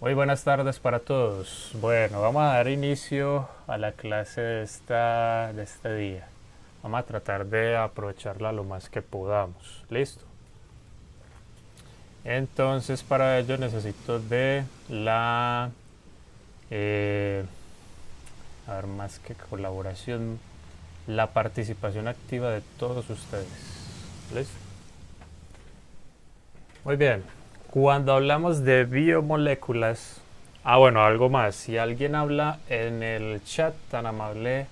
Muy buenas tardes para todos. Bueno, vamos a dar inicio a la clase de este día. Vamos a tratar de aprovecharla lo más que podamos. ¿Listo? Entonces, para ello necesito de eh, a ver, más que colaboración, la participación activa de todos ustedes. ¿Listo? Muy bien. Cuando hablamos de biomoléculas, bueno, algo más. Si alguien habla en el chat, tan amable,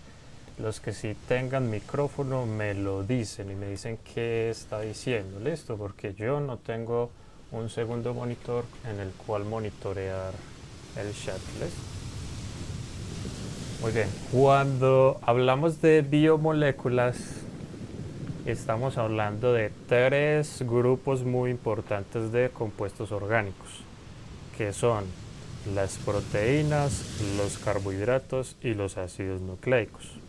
los que sí tengan micrófono me lo dicen y me dicen qué está diciendo, listo, porque yo no tengo un segundo monitor en el cual monitorear el chat, ¿listo? Muy bien. Cuando hablamos de biomoléculas, estamos hablando de tres grupos muy importantes de compuestos orgánicos, que son las proteínas, los carbohidratos y los ácidos nucleicos.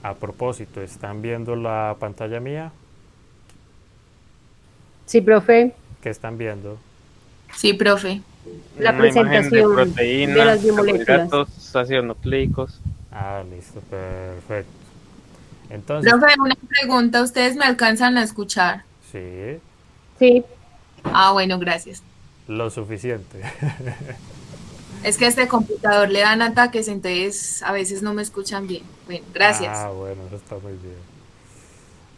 A propósito, ¿están viendo la pantalla mía? Sí, profe, ¿Qué están viendo? Sí, profe. la Una imagen de presentación de las proteínas, biomoléculas. carbohidratos, ácidos nucleicos. Listo, perfecto. Entonces, Profe, una pregunta, ¿ustedes me alcanzan a escuchar? sí, Sí, Bueno, gracias. lo suficiente. Es que a este computador le dan ataques, entonces a veces no me escuchan bien. Bueno, gracias. Bueno, eso está muy bien.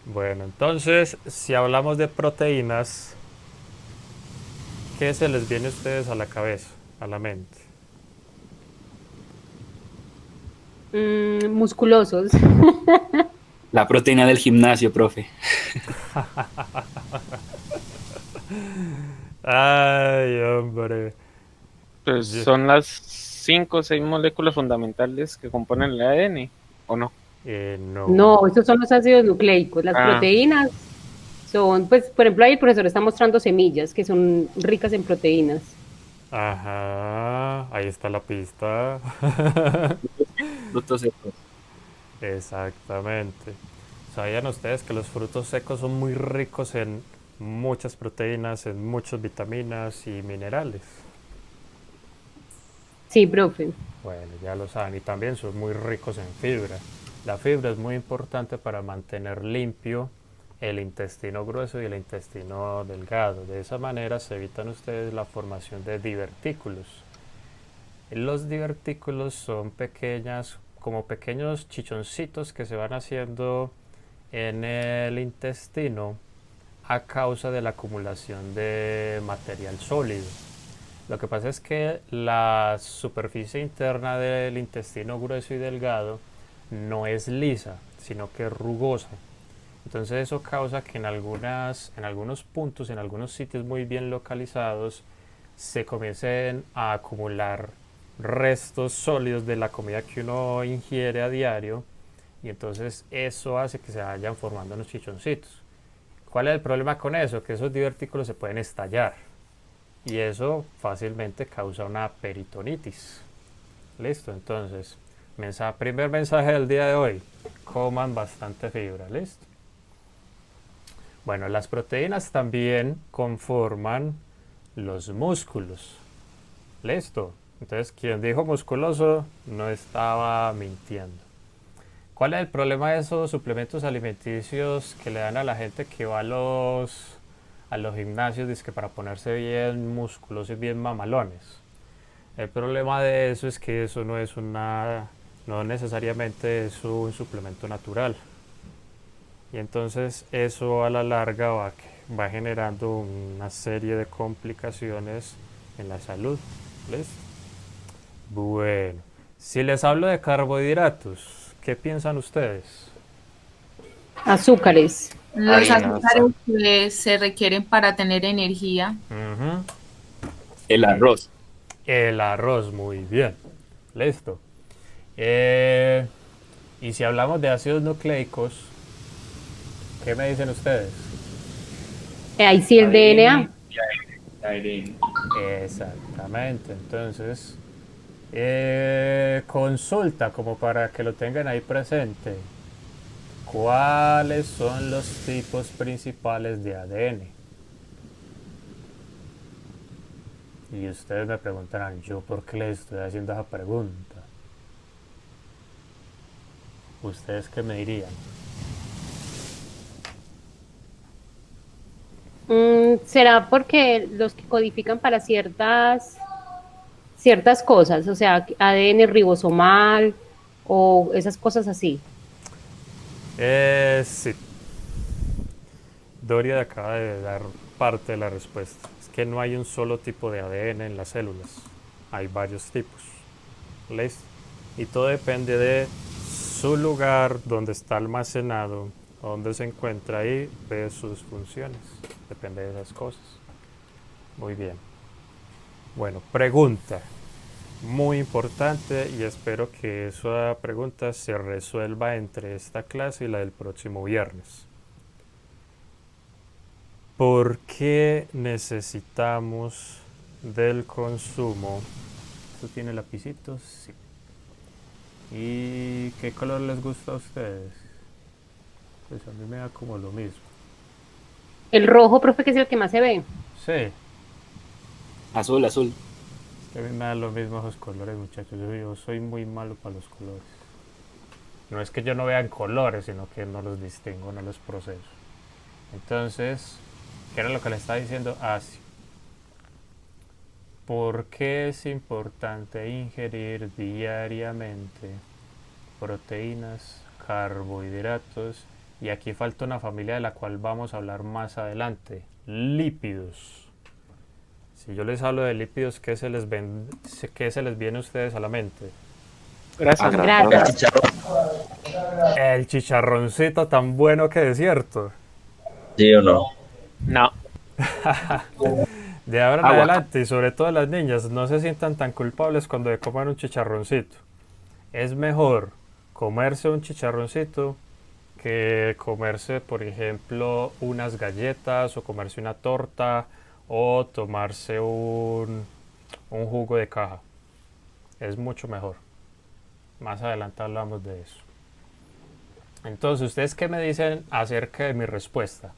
Bueno, entonces, si hablamos de proteínas, ¿qué se les viene a ustedes a la cabeza, a la mente? musculosos. La proteína del gimnasio, profe. Ay, hombre. Pues son las 5 o 6 moléculas fundamentales que componen el ADN, ¿o no? No. No, estos son los ácidos nucleicos. Las Ah, proteínas son, pues, por ejemplo, ahí el profesor está mostrando semillas que son ricas en proteínas. Ajá, ahí está la pista. Frutos secos. Exactamente. ¿Sabían ustedes que los frutos secos son muy ricos en muchas proteínas, en muchas vitaminas y minerales? Sí, profe. Bueno, ya lo saben. Y también son muy ricos en fibra. La fibra es muy importante para mantener limpio el intestino grueso y el intestino delgado. De esa manera se evitan ustedes la formación de divertículos. Los divertículos son pequeñas, como pequeños chichoncitos que se van haciendo en el intestino a causa de la acumulación de material sólido. Lo que pasa es que la superficie interna del intestino grueso y delgado no es lisa, sino que es rugosa. Entonces eso causa que en algunos puntos, en algunos sitios muy bien localizados, se comiencen a acumular restos sólidos de la comida que uno ingiere a diario y entonces eso hace que se vayan formando unos chichoncitos. ¿Cuál es el problema con eso? Que esos divertículos se pueden estallar y eso fácilmente causa una peritonitis. Listo, entonces, primer mensaje del día de hoy, coman bastante fibra, listo. Bueno, las proteínas también conforman los músculos. Listo. Entonces, quien dijo musculoso no estaba mintiendo. ¿Cuál es el problema de esos suplementos alimenticios que le dan a la gente que va a los gimnasios dizque para ponerse bien musculosos y bien mamalones? El problema de eso es que eso no necesariamente es un suplemento natural. Y entonces eso a la larga va generando una serie de complicaciones en la salud. ¿Listo? Bueno, si les hablo de carbohidratos, ¿qué piensan ustedes? Azúcares. Los harina, azúcares que se requieren para tener energía. Ujú. El Y arroz. el arroz, muy bien. Listo. Eh, y si hablamos de ácidos nucleicos, ¿qué me dicen ustedes? Ahí sí el ADN DNA. y ARN. Exactamente. Entonces, consulta como para que lo tengan ahí presente. ¿Cuáles son los tipos principales de ADN? Y ustedes me preguntarán, ¿yo por qué les estoy haciendo esa pregunta? ¿Ustedes qué me dirían? ¿Será porque los que codifican para ciertas cosas, o sea, ADN ribosomal o esas cosas así? Sí. Doria acaba de dar parte de la respuesta. Es que no hay un solo tipo de ADN en las células. Hay varios tipos. ¿Listo? Y todo depende de su lugar, donde está almacenado, donde se encuentra ahí, de sus funciones. Depende de esas cosas. Muy bien. Bueno, pregunta. Muy importante y espero que esa pregunta se resuelva entre esta clase y la del próximo viernes. ¿Por qué necesitamos del consumo? ¿Esto tiene lapicitos? Sí. ¿Y qué color les gusta a ustedes? Pues a mí me da como lo mismo. El rojo, profe, que es el que más se ve. Sí, Azul, azul. a mí me da lo mismo esos colores, muchachos. Yo soy muy malo para los colores. No es que yo no vea en colores, sino que no los distingo, no los proceso. Entonces, ¿qué era lo que le estaba diciendo? Sí. ¿Por qué es importante ingerir diariamente proteínas, carbohidratos? Y aquí falta una familia de la cual vamos a hablar más adelante. Lípidos. Si yo les hablo de lípidos, qué se les viene a ustedes a la mente? Gracias. Gracias. El chicharroncito tan bueno que es, cierto. ¿Sí o no? No. De ahora en Agua. adelante, y sobre todo las niñas, no se sientan tan culpables cuando de coman un chicharroncito. Es mejor comerse un chicharroncito que comerse, por ejemplo, unas galletas o comerse una torta o tomarse un jugo de caja. Es mucho mejor. Más adelante hablamos de eso. Entonces, ¿ustedes qué me dicen acerca de mi respuesta?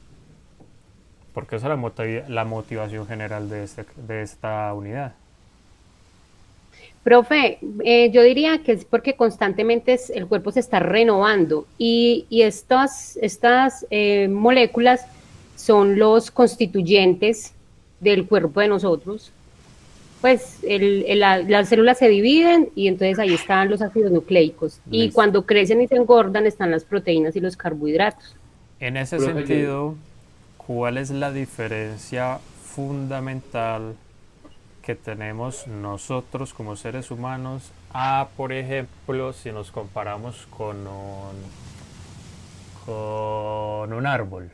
Porque esa es la motivación general de esta unidad. Profe, yo diría que es porque constantemente el cuerpo se está renovando y estas moléculas son los constituyentes del cuerpo de nosotros. Pues las células se dividen y entonces ahí están los ácidos nucleicos. Y Listo. cuando crecen y se engordan están las proteínas y los carbohidratos. En ese Profe, sentido, ¿cuál es la diferencia fundamental que tenemos nosotros como seres humanos por ejemplo, si nos comparamos con un árbol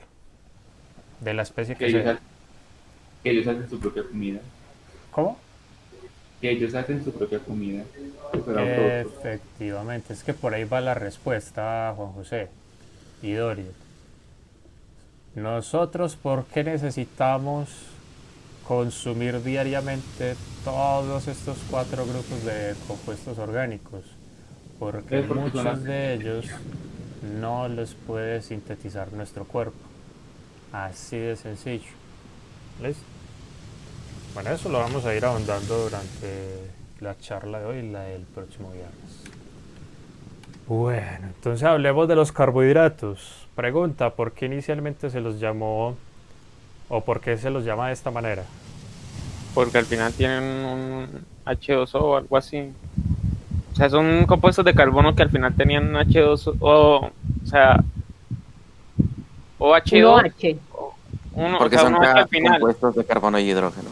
de la especie que sea? Que ellos hacen su propia comida. ¿Cómo? Que ellos hacen su propia comida. Eso era otro. Efectivamente, es que por ahí va la respuesta, Juan José y Doria. Nosotros, ¿por qué necesitamos consumir diariamente todos estos 4 grupos de compuestos orgánicos? Porque Porque son muchos de ellos no los puede sintetizar nuestro cuerpo. Así de sencillo. ¿Listo? Bueno, eso lo vamos a ir ahondando durante la charla de hoy y la del próximo viernes. Bueno, entonces hablemos de los carbohidratos. Pregunta, ¿por qué inicialmente se los llamó o por qué se los llama de esta manera? Porque al final tienen un H2O o algo así. O sea, son compuestos de carbono que al final tenían un H2O, o sea, OH2, 1H. Porque o sea, son un H al final. compuestos de carbono y hidrógeno.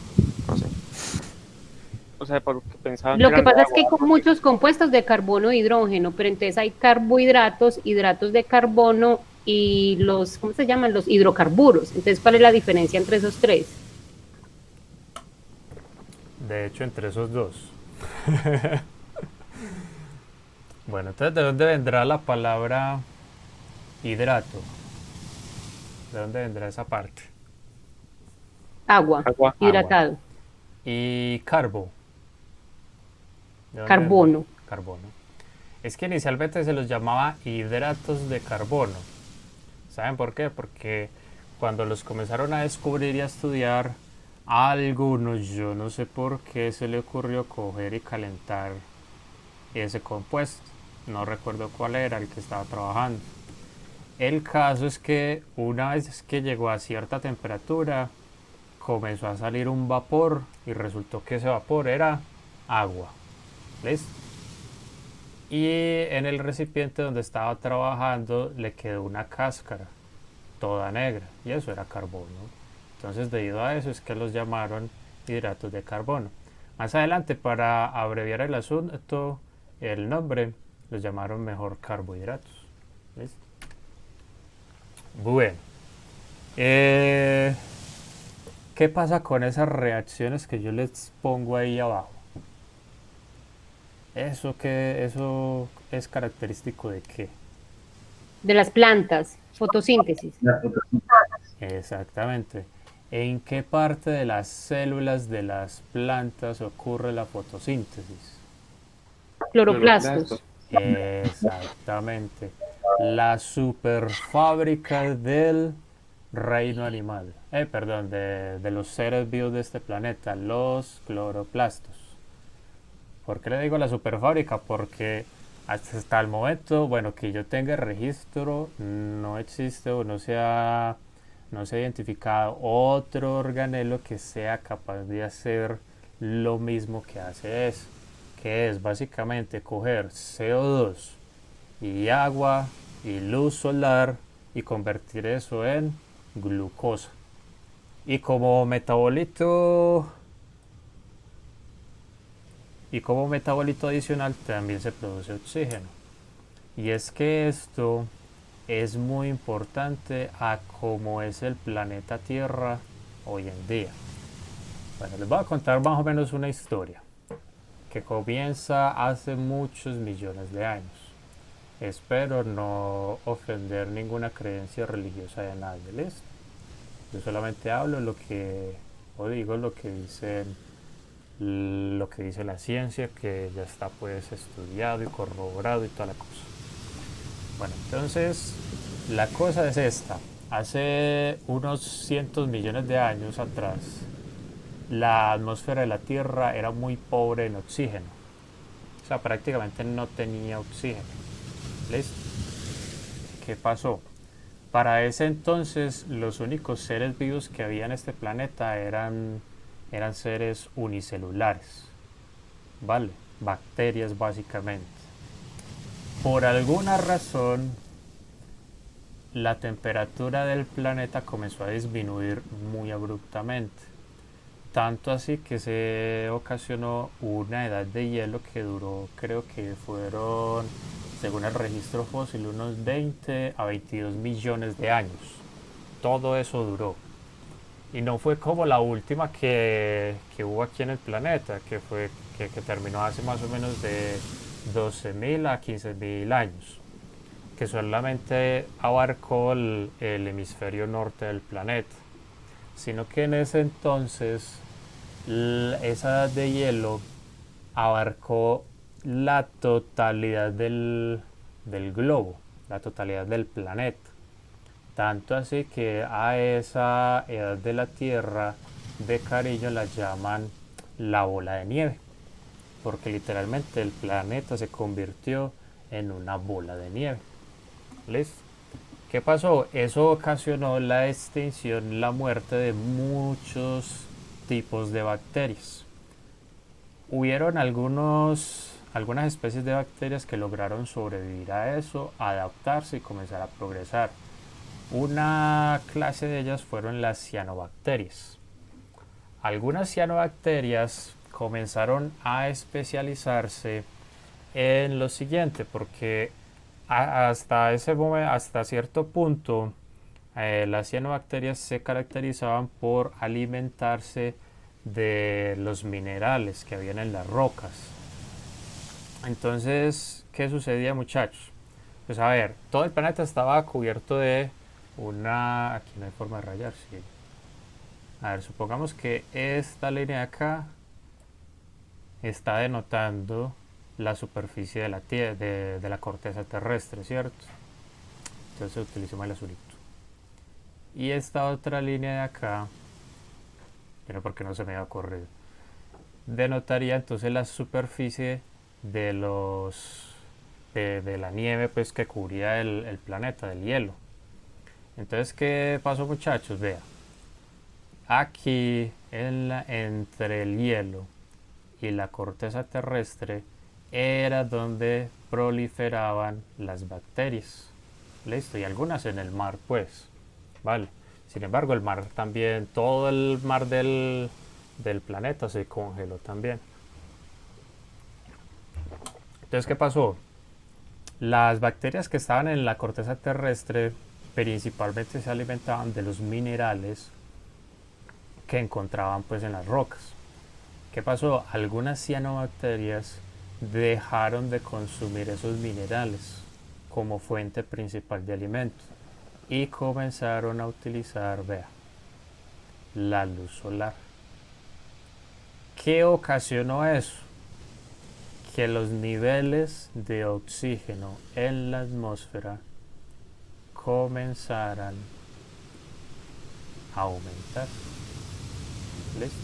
No sé. O sea, porque pensaban Lo que eran de pasa es que hay agua. muchos compuestos de carbono e hidrógeno, pero entonces hay carbohidratos, hidratos de carbono y ¿cómo se llaman? Los hidrocarburos. Entonces, ¿cuál es la diferencia entre esos tres? De hecho, entre esos dos. Bueno, entonces, ¿de dónde vendrá la palabra hidrato? ¿De dónde vendrá esa parte? Agua, Agua. hidratado, Y carbo. ¿De dónde carbono. vendrá? Carbono. Es que inicialmente se los llamaba hidratos de carbono. ¿Saben por qué? Porque cuando los comenzaron a descubrir y a estudiar, A algunos, yo no sé por qué se le ocurrió coger y calentar ese compuesto. No recuerdo cuál era el que estaba trabajando. El caso es que una vez que llegó a cierta temperatura, comenzó a salir un vapor y resultó que ese vapor era agua. ¿Listo? Y en el recipiente donde estaba trabajando le quedó una cáscara toda negra y eso era carbono. Entonces debido a eso es que los llamaron hidratos de carbono. Más adelante, para abreviar el asunto, el nombre, los llamaron mejor carbohidratos. ¿Listo? Bueno, ¿qué pasa con esas reacciones que yo les pongo ahí abajo? ¿Eso es característico de qué? De las plantas, fotosíntesis. Exactamente. ¿En qué parte de las células de las plantas ocurre la fotosíntesis? Cloroplastos. Exactamente. La superfábrica del reino animal. Perdón, de los seres vivos de este planeta, los cloroplastos. ¿Por qué le digo la superfábrica? Porque hasta el momento, bueno, que yo tenga registro, no existe o no se ha identificado otro organelo que sea capaz de hacer lo mismo que hace eso, que es básicamente coger CO2 y agua y luz solar y convertir eso en glucosa. Y como metabolito adicional también se produce oxígeno. Y es que esto es muy importante a cómo es el planeta Tierra hoy en día. Bueno, les voy a contar más o menos una historia que comienza hace muchos millones de años. Espero no ofender ninguna creencia religiosa de nadie, ¿listo? Yo solamente hablo o digo lo que dice la ciencia, que ya está pues estudiado y corroborado y toda la cosa. Bueno, entonces la cosa es esta. Hace unos cientos millones de años atrás, la atmósfera de la Tierra era muy pobre en oxígeno. O sea, prácticamente no tenía oxígeno. ¿Listo? ¿Qué pasó? Para ese entonces, los únicos seres vivos que había en este planeta eran seres unicelulares. ¿Vale? Bacterias básicamente. Por alguna razón, la temperatura del planeta comenzó a disminuir muy abruptamente. Tanto así que se ocasionó una edad de hielo que duró, creo que fueron, según el registro fósil, unos 20 a 22 millones de años. Todo eso duró. Y no fue como la última que hubo aquí en el planeta, que terminó hace más o menos de 12.000 a 15.000 años, que solamente abarcó el hemisferio norte del planeta, sino que en ese entonces esa edad de hielo abarcó la totalidad del globo, la totalidad del planeta. Tanto así que a esa edad de la Tierra de cariño la llaman la bola de nieve, porque literalmente el planeta se convirtió en una bola de nieve. ¿Listo? ¿Qué pasó? Eso ocasionó la extinción, la muerte de muchos tipos de bacterias. Hubieron algunas especies de bacterias que lograron sobrevivir a eso, adaptarse y comenzar a progresar. Una clase de ellas fueron las cianobacterias. Algunas cianobacterias comenzaron a especializarse en lo siguiente, porque hasta cierto punto las cianobacterias se caracterizaban por alimentarse de los minerales que habían en las rocas. Entonces, ¿qué sucedía, muchachos? Pues a ver, todo el planeta estaba cubierto de aquí no hay forma de rayar, sí. A ver, supongamos que esta línea de acá está denotando la superficie de la tierra, de la corteza terrestre, ¿cierto? Entonces utilizamos el azulito. Y esta otra línea de acá Yo no, porque no se me había ocurrido. Denotaría entonces la superficie de de la nieve pues que cubría el planeta, del hielo. Entonces, ¿qué pasó, muchachos? Vea, aquí entre el hielo y la corteza terrestre era donde proliferaban las bacterias. Listo, y algunas en el mar, pues. Vale. Sin embargo, el mar también, todo el mar del planeta se congeló también. Entonces, ¿qué pasó? Las bacterias que estaban en la corteza terrestre principalmente se alimentaban de los minerales que encontraban pues en las rocas. ¿Qué pasó? Algunas cianobacterias dejaron de consumir esos minerales como fuente principal de alimento y comenzaron a utilizar, vea, la luz solar. ¿Qué ocasionó eso? Que los niveles de oxígeno en la atmósfera comenzaran a aumentar. ¿Listo?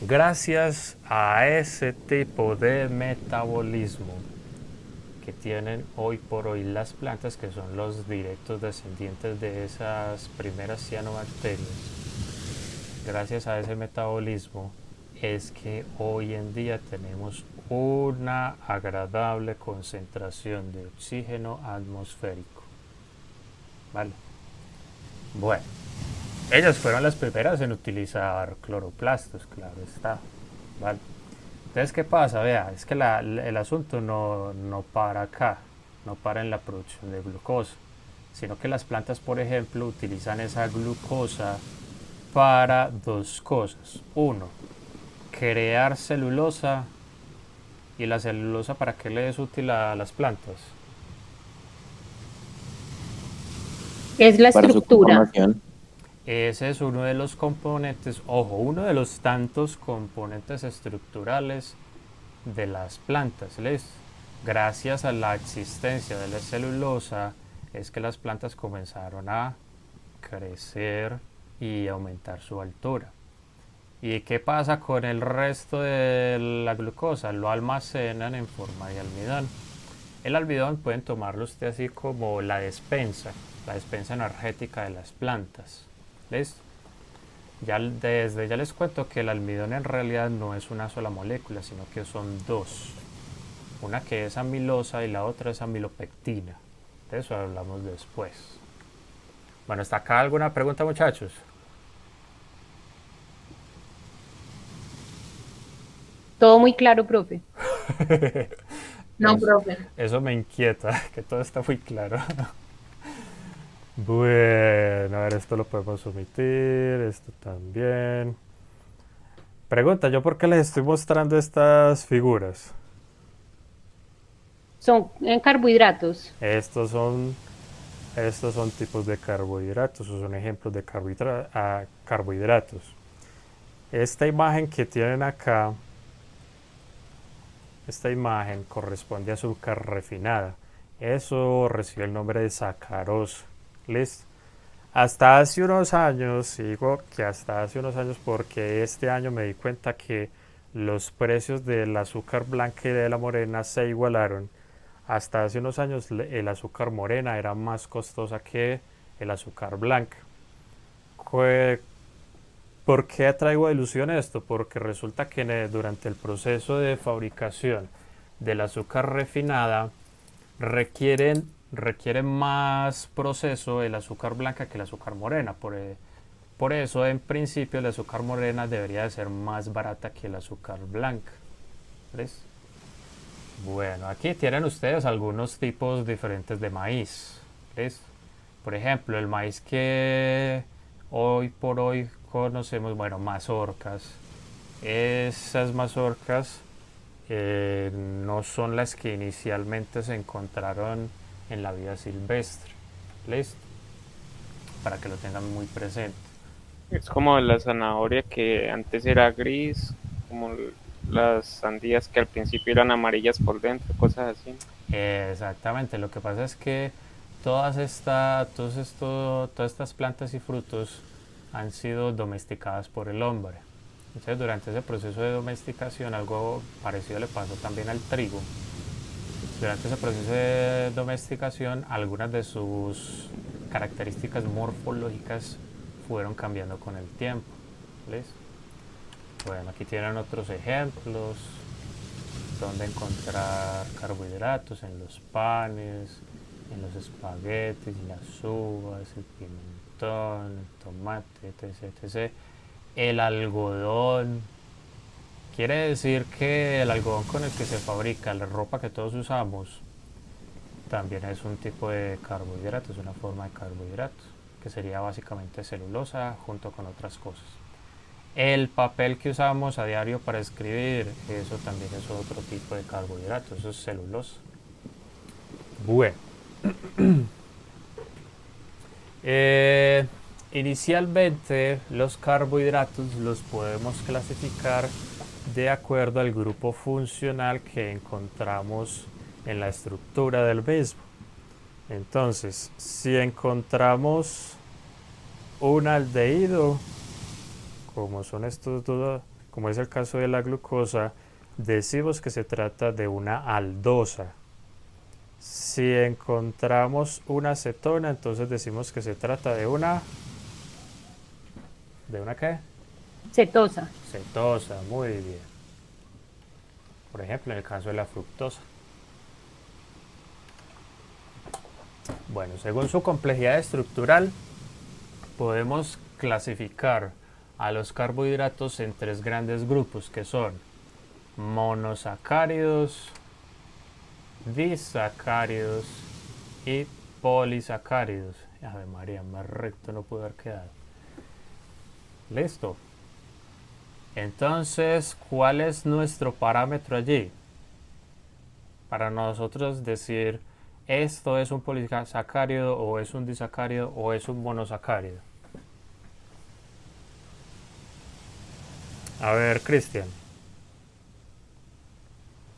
Gracias a ese tipo de metabolismo que tienen hoy por hoy las plantas, que son los directos descendientes de esas primeras cianobacterias, gracias a ese metabolismo es que hoy en día tenemos una agradable concentración de oxígeno atmosférico. ¿Vale? Bueno, ellas fueron las primeras en utilizar cloroplastos, claro está. ¿Vale? Entonces, ¿qué pasa? Vea, es que el asunto no para acá, no para en la producción de glucosa, sino que las plantas, por ejemplo, utilizan esa glucosa para dos cosas. Uno, crear celulosa. ¿Y la celulosa para qué le es útil a las plantas? Es la Para su estructura. conformación. Ese es uno de los componentes, ojo, uno de los tantos componentes estructurales de las plantas. ¿Listo? Gracias a la existencia de la celulosa es que las plantas comenzaron a crecer y aumentar su altura. ¿Y qué pasa con el resto de la glucosa? Lo almacenan en forma de almidón. El almidón pueden tomarlo usted así como la despensa energética de las plantas. ¿Listo? Ya les cuento que el almidón en realidad no es una sola molécula, sino que son dos. Una que es amilosa y la otra es amilopectina. De eso hablamos después. Bueno, ¿está acá alguna pregunta, muchachos? Todo muy claro, profe. No, profe. Eso me inquieta, que todo está muy claro. Bueno, a ver, esto lo podemos omitir, esto también. Pregunta, ¿yo por qué les estoy mostrando estas figuras? Son carbohidratos. Estos son tipos de carbohidratos, o son ejemplos de carbohidratos. Esta imagen que tienen acá, esta imagen corresponde a azúcar refinada. Eso recibe el nombre de sacarosa. ¿Listo? Hasta hace unos años, digo que hasta hace unos años porque este año me di cuenta que los precios del azúcar blanca y de la morena se igualaron. Hasta hace unos años el azúcar morena era más costosa que el azúcar blanca. ¿Por qué traigo a ilusión esto? Porque resulta que durante el proceso de fabricación del azúcar refinada requiere más proceso el azúcar blanca que el azúcar morena. Por eso, en principio, el azúcar morena debería de ser más barata que el azúcar blanca. ¿Ves? Bueno, aquí tienen ustedes algunos tipos diferentes de maíz. ¿Ves? Por ejemplo, el maíz que hoy por hoy conocemos, bueno, mazorcas. Esas mazorcas no son las que inicialmente se encontraron en la vida silvestre. ¿Listo? Para que lo tengan muy presente. Es como la zanahoria que antes era gris, como las sandías que al principio eran amarillas por dentro, cosas así. Exactamente, lo que pasa es que todas estas plantas y frutos han sido domesticadas por el hombre. Entonces, durante ese proceso de domesticación, algo parecido le pasó también al trigo. Durante ese proceso de domesticación, algunas de sus características morfológicas fueron cambiando con el tiempo. ¿Listo? Bueno, aquí tienen otros ejemplos donde encontrar carbohidratos en los panes, en los espaguetis, las uvas, el pimentón, el tomate, etc, etc. El algodón. Quiere decir que el algodón con el que se fabrica la ropa que todos usamos también es un tipo de carbohidrato, es una forma de carbohidrato, que sería básicamente celulosa junto con otras cosas. El papel que usamos a diario para escribir, eso también es otro tipo de carbohidrato, eso es celulosa. Bueno. Inicialmente los carbohidratos los podemos clasificar de acuerdo al grupo funcional que encontramos en la estructura del mismo. Entonces, si encontramos un aldehído, como son estos dos, como es el caso de la glucosa, decimos que se trata de una aldosa. Si encontramos una acetona, entonces decimos que se trata de una... ¿de una qué? Cetosa. Cetosa, muy bien. Por ejemplo, en el caso de la fructosa. Bueno, según su complejidad estructural, podemos clasificar a los carbohidratos en tres grandes grupos, que son monosacáridos, disacáridos y polisacáridos. Ave María, más recto no pudo haber quedado. Listo. Entonces, ¿cuál es nuestro parámetro allí? Para nosotros decir esto es un polisacárido o es un disacárido o es un monosacárido. A ver, Cristian.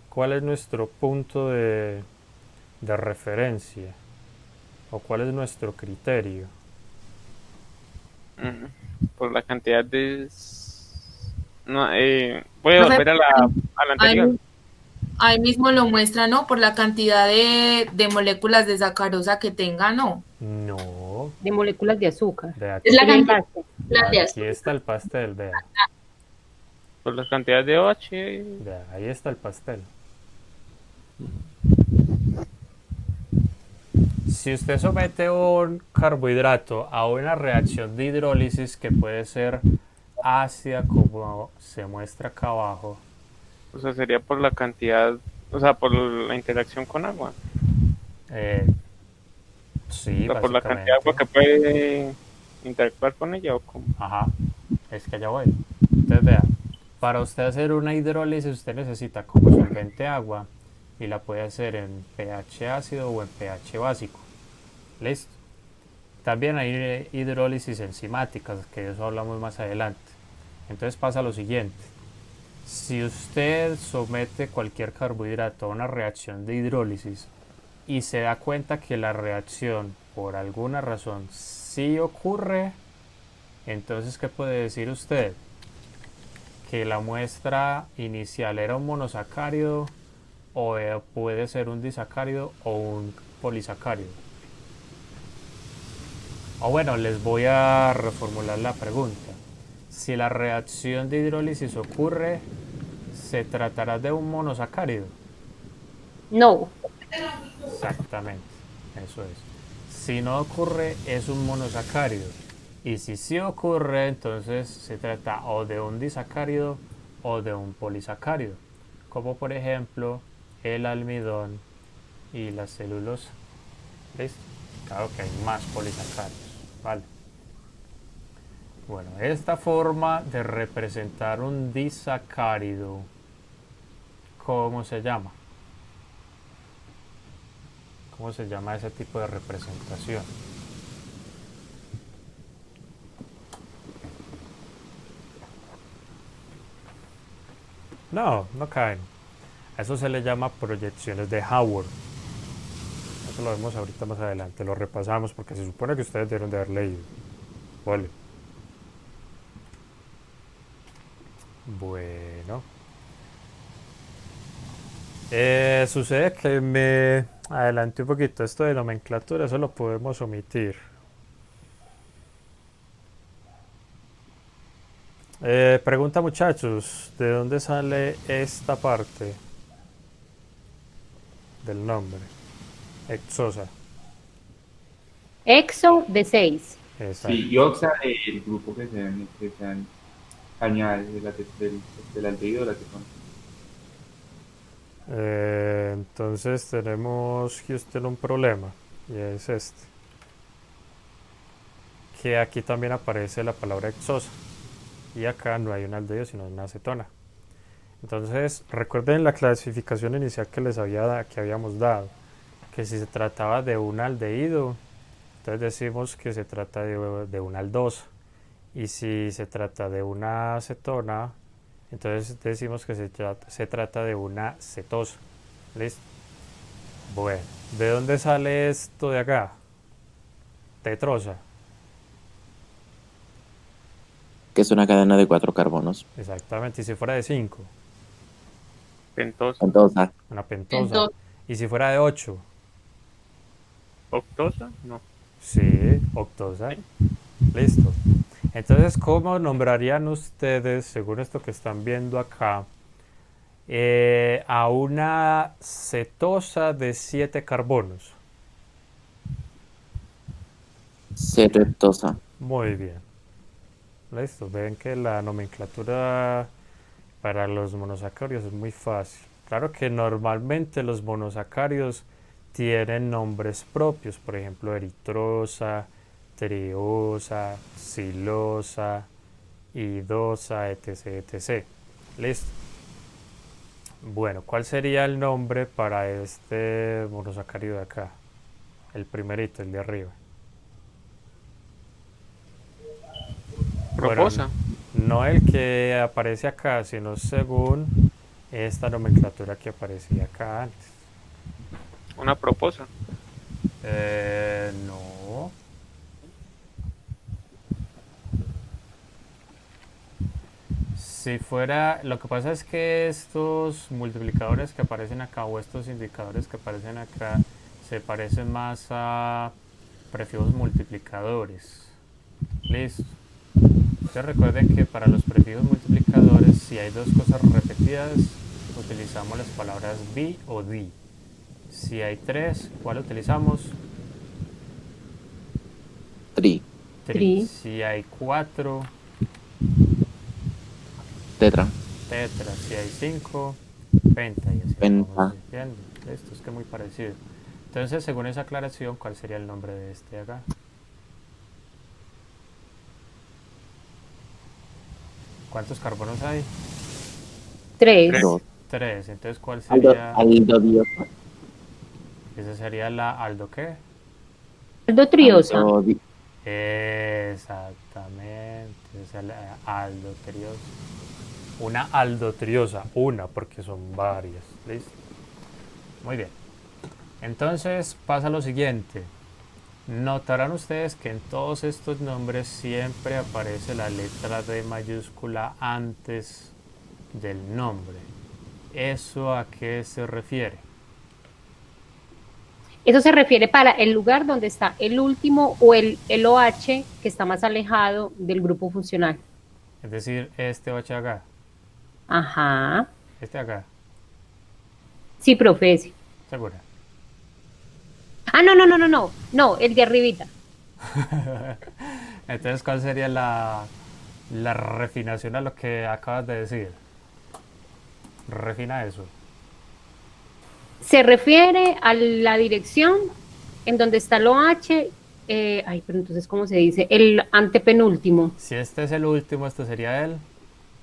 ¿Cuál es nuestro punto de referencia? ¿O cuál es nuestro criterio? Por la cantidad de... No, voy a volver a la anterior. Ahí mismo lo muestra, ¿no? Por la cantidad de moléculas de sacarosa que tenga, ¿no? No. De moléculas de azúcar. De aquí, Es la En el cantidad pastel. aquí está el pastel, vea. Por la cantidad de OH. Vea, ahí está el pastel. Si usted somete un carbohidrato a una reacción de hidrólisis que puede ser ácida, como se muestra acá abajo, O sea, sería por la cantidad, o sea, por la interacción con agua. sí, O sea, por la cantidad de básicamente. agua que puede interactuar con ella o como... Ajá, es que allá voy. Entonces vea, para usted hacer una hidrólisis usted necesita como solvente agua y la puede hacer en pH ácido o en pH básico. Listo. También hay hidrólisis enzimáticas, que de eso hablamos más adelante. Entonces pasa lo siguiente. Si usted somete cualquier carbohidrato a una reacción de hidrólisis y se da cuenta que la reacción por alguna razón sí ocurre, entonces ¿qué puede decir usted? Que la muestra inicial era un monosacárido o puede ser un disacárido o un polisacárido. O bueno, les voy a reformular la pregunta. Si la reacción de hidrólisis ocurre, ¿se tratará de un monosacárido? No. Exactamente, eso es. Si no ocurre, es un monosacárido. Y si sí ocurre, entonces se trata o de un disacárido o de un polisacárido. Como por ejemplo el almidón y la celulosa. ¿Listo? Claro que hay más polisacáridos. Vale. Bueno, esta forma de representar un disacárido, ¿cómo se llama? ¿Cómo se llama ese tipo de representación? No, no caen. A eso se le llama proyecciones de Haworth. Eso lo vemos ahorita más adelante, lo repasamos porque se supone que ustedes debieron de haber leído. Vale. Bueno. Sucede que me adelanté un poquito. Esto de nomenclatura, eso lo podemos omitir. Pregunta, muchachos, ¿de dónde sale esta parte del nombre? Exosa. Exo de 6. Exacto. Sí, y Oxa, el grupo que se añade del aldehído de la cetona. Entonces tenemos, Houston, un problema, y es este. Que aquí también aparece la palabra exosa. Y acá no hay un aldehído, sino una acetona. Entonces, recuerden la clasificación inicial que que habíamos dado, que si se trataba de un aldehído, entonces decimos que se trata de una aldosa. Y si se trata de una acetona, entonces decimos que se trata de una cetosa. ¿Listo? Bueno, ¿de dónde sale esto de acá? Tetrosa. Que es una cadena de 4 carbonos. Exactamente. Y si fuera de 5, Pentosa. Entonces, una pentosa. Entonces, Y si fuera de 8, Octosa, no. sí, octosa. Sí. Listo. Entonces, ¿cómo nombrarían ustedes, según esto que están viendo acá, a una cetosa de 7 carbonos? ceretosa. Muy bien. Listo. Ven que la nomenclatura para los monosacáridos es muy fácil. Claro que normalmente los monosacáridos tienen nombres propios, por ejemplo, eritrosa, triosa, silosa, idosa, etc, etc. Listo. Bueno, ¿cuál sería el nombre para este monosacárido de acá? El primerito, el de arriba. Bueno, Proposa. no el que aparece acá, sino según esta nomenclatura que aparecía acá antes. Una proposa. No. Si fuera, lo que pasa es que estos multiplicadores que aparecen acá o estos indicadores que aparecen acá se parecen más a prefijos multiplicadores. Listo. Entonces recuerden que para los prefijos multiplicadores, si hay dos cosas repetidas, utilizamos las palabras bi o di. Si hay tres, ¿cuál utilizamos? Tri. Tri. Si hay cuatro, Tetra. tetra. Si hay cinco, penta. Y así Penta. vamos viendo. Esto es que es muy parecido. Entonces, según esa aclaración, ¿cuál sería el nombre de este acá? ¿Cuántos carbonos hay? 3. Dos. Tres. Entonces, ¿cuál Aldo, sería? aldodiosa. Esa sería la aldo ¿qué? Aldotriosa. Exactamente. Esa es la aldotriosa. Una aldotriosa. Una, porque son varias. ¿Listo? Muy bien. Entonces pasa lo siguiente. Notarán ustedes que en todos estos nombres siempre aparece la letra D mayúscula antes del nombre. ¿Eso a qué se refiere? Eso se refiere para el lugar donde está el último o el OH que está más alejado del grupo funcional. Es decir, este OH acá, Ajá. este acá, Sí, profe. Sí. ¿segura? Ah, no, no, no, no, no. No, el de arribita. Entonces, ¿cuál sería la refinación a lo que acabas de decir? Refina eso. Se refiere a la dirección en donde está el OH. Ay, pero entonces, ¿cómo se dice? El antepenúltimo. Si este es el último, ¿este sería el?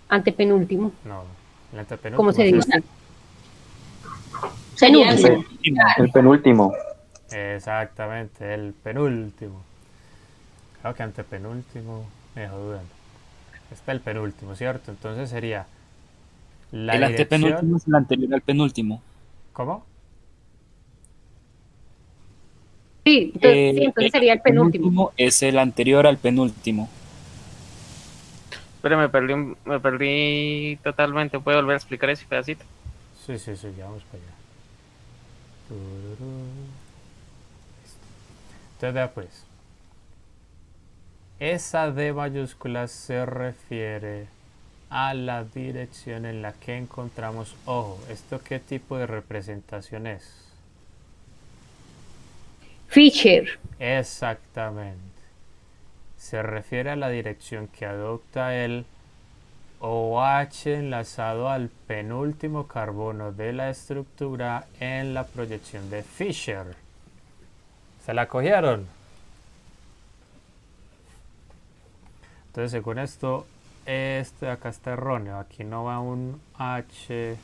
Antepenúltimo. No, el antepenúltimo. ¿Cómo se es dice? este. sería Penúltimo. El penúltimo. Exactamente, el penúltimo. Claro que antepenúltimo, me dejó dudando. Este es el penúltimo, ¿cierto? Entonces sería la El antepenúltimo dirección. es el anterior al penúltimo. ¿Cómo? Sí, entonces sería el penúltimo. Es el anterior al penúltimo. Pero me perdí totalmente. ¿Puedo volver a explicar ese pedacito? Sí, ya vamos para allá. Tururú. Listo. Entonces, vea pues. Esa D mayúscula se refiere a la dirección en la que encontramos, ojo, ¿esto qué tipo de representación es? Fisher. Exactamente. Se refiere a la dirección que adopta el OH enlazado al penúltimo carbono de la estructura en la proyección de Fisher. ¿Se la cogieron? Entonces, según esto, este de acá está erróneo. Aquí no va un H,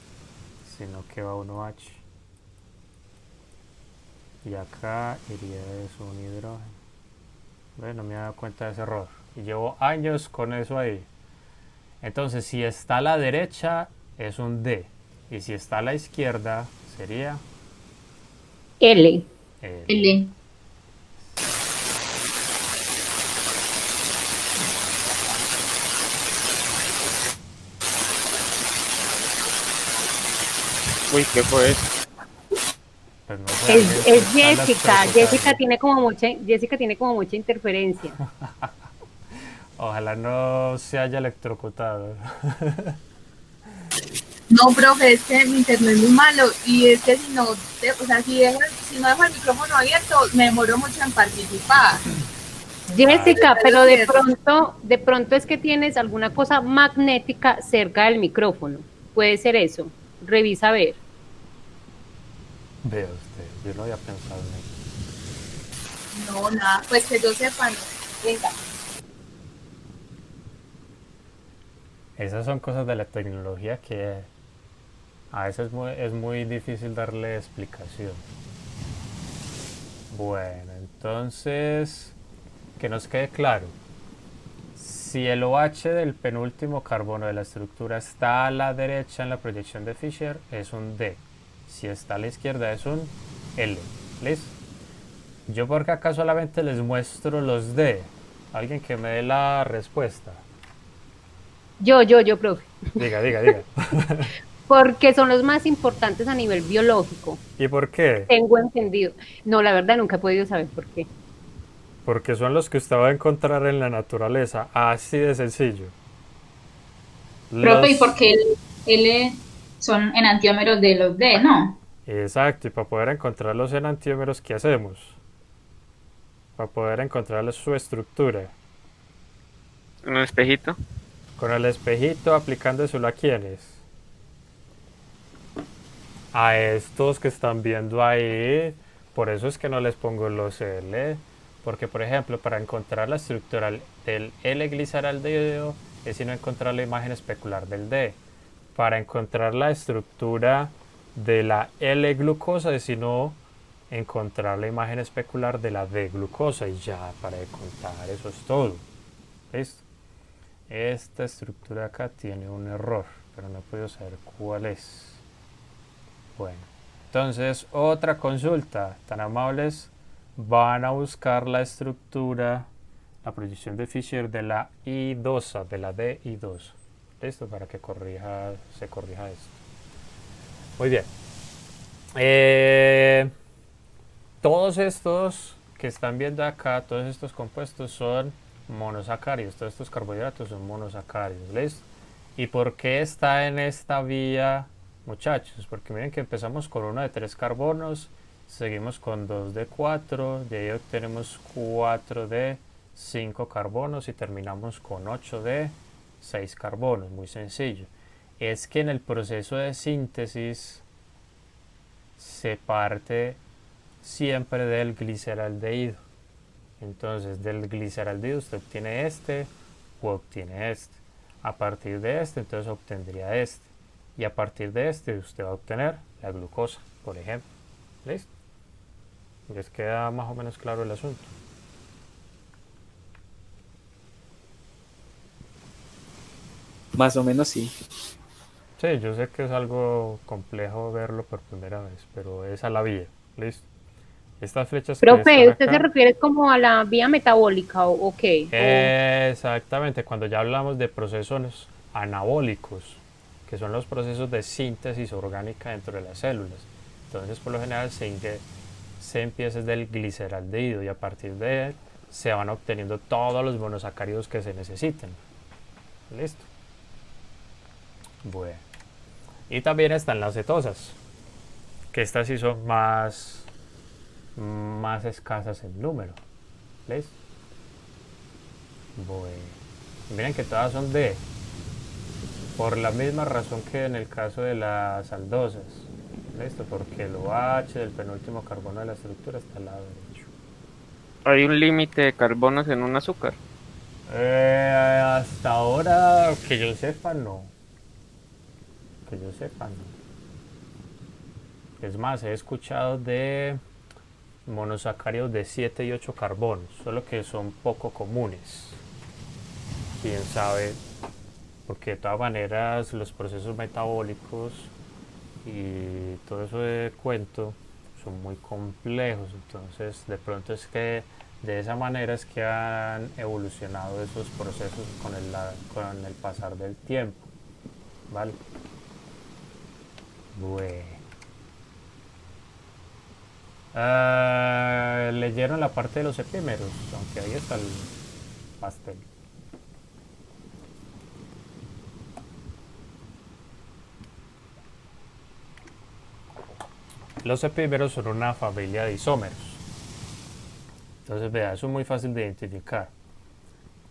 sino que va un OH. Y acá iría eso un hidrógeno. Bueno, me he dado cuenta de ese error. Y llevo años con eso ahí. Entonces, si está a la derecha, es un D. Y si está a la izquierda, sería L. L. L. Uy, ¿qué fue eso? Pues no sé, alguien Es está Jessica. electrocutando. Jessica tiene como mucha interferencia. Ojalá no se haya electrocutado. No, profe, es que mi internet es muy malo y es que si no, o sea, si no dejo el micrófono abierto, me demoro mucho en participar. Jessica, pero es cierto. de pronto es que tienes alguna cosa magnética cerca del micrófono. Puede ser eso. Revisa a ver. Vea usted, yo no había pensado en eso. No, nada, pues que yo sepa, no. Venga. Esas son cosas de la tecnología que a veces es muy difícil darle explicación. Bueno, entonces, que nos quede claro. Si el OH del penúltimo carbono de la estructura está a la derecha en la proyección de Fisher, es un D. Si está a la izquierda, es un L. ¿Listo? Yo porque acá solamente les muestro los D. Alguien que me dé la respuesta. Yo, profe. Diga. Porque son los más importantes a nivel biológico. ¿Y por qué? Tengo entendido. No, la verdad nunca he podido saber por qué. Porque son los que usted va a encontrar en la naturaleza. Así de sencillo. Profe, ¿y Los... por qué L son enantiómeros de los D, no? Exacto, y para poder encontrar los enantiómeros, ¿qué hacemos? Para poder encontrar su estructura. ¿En un espejito? Con el espejito aplicándoselo a quienes. A estos que están viendo ahí. Por eso es que no les pongo los L. Porque, por ejemplo, para encontrar la estructura del L-gliceraldehído es sino encontrar la imagen especular del D. Para encontrar la estructura de la L-glucosa es sino encontrar la imagen especular de la D-glucosa. Y ya, para de contar, eso es todo. ¿Listo? Esta estructura acá tiene un error, pero no he podido saber cuál es. Bueno, entonces otra consulta, tan amables, van a buscar la estructura, la proyección de Fisher de la I2, de la DI2. Listo, para que se corrija esto. Muy bien. Todos estos que están viendo acá, todos estos compuestos son monosacáridos, todos estos carbohidratos son monosacáridos, ¿listo? ¿Y por qué está en esta vía, muchachos? Porque miren que empezamos con uno de 3 carbonos, seguimos con 2 de 4, de ahí obtenemos 4 de 5 carbonos y terminamos con 8 de 6 carbonos, muy sencillo. Es que en el proceso de síntesis se parte siempre del gliceraldehído. Entonces del gliceraldehído usted obtiene este o obtiene este. A partir de este entonces obtendría este. Y a partir de este usted va a obtener la glucosa, por ejemplo. ¿Listo? ¿Les queda más o menos claro el asunto? Más o menos sí. Sí, yo sé que es algo complejo verlo por primera vez, pero esa es la vía. ¿Listo? Estas flechas que Profe, están ¿usted se acá, refiere como a la vía metabólica o qué? exactamente, cuando ya hablamos de procesos anabólicos, que son los procesos de síntesis orgánica dentro de las células. Entonces, por lo general, se empieza desde el gliceraldehído y a partir de él se van obteniendo todos los monosacáridos que se necesiten. Listo. Bueno. Y también están las cetosas, que estas sí son más escasas en número. ¿Listo? Bueno. Miren que todas son D, por la misma razón que en el caso de las aldosas. ¿Listo? Porque el OH del penúltimo carbono de la estructura está al lado derecho. Hay un límite de carbonos en un azúcar. Hasta ahora, que yo sepa, no. Que yo sepa, no. Es más, he escuchado de monosacáridos de 7 y 8 carbonos, solo que son poco comunes. Quién sabe, porque de todas maneras los procesos metabólicos y todo eso de cuento son muy complejos, entonces de pronto es que de esa manera es que han evolucionado esos procesos con el pasar del tiempo, ¿vale? Bueno. Leyeron la parte de los epímeros, aunque ahí está el pastel. Los epímeros son una familia de isómeros. Entonces, vea, eso es muy fácil de identificar.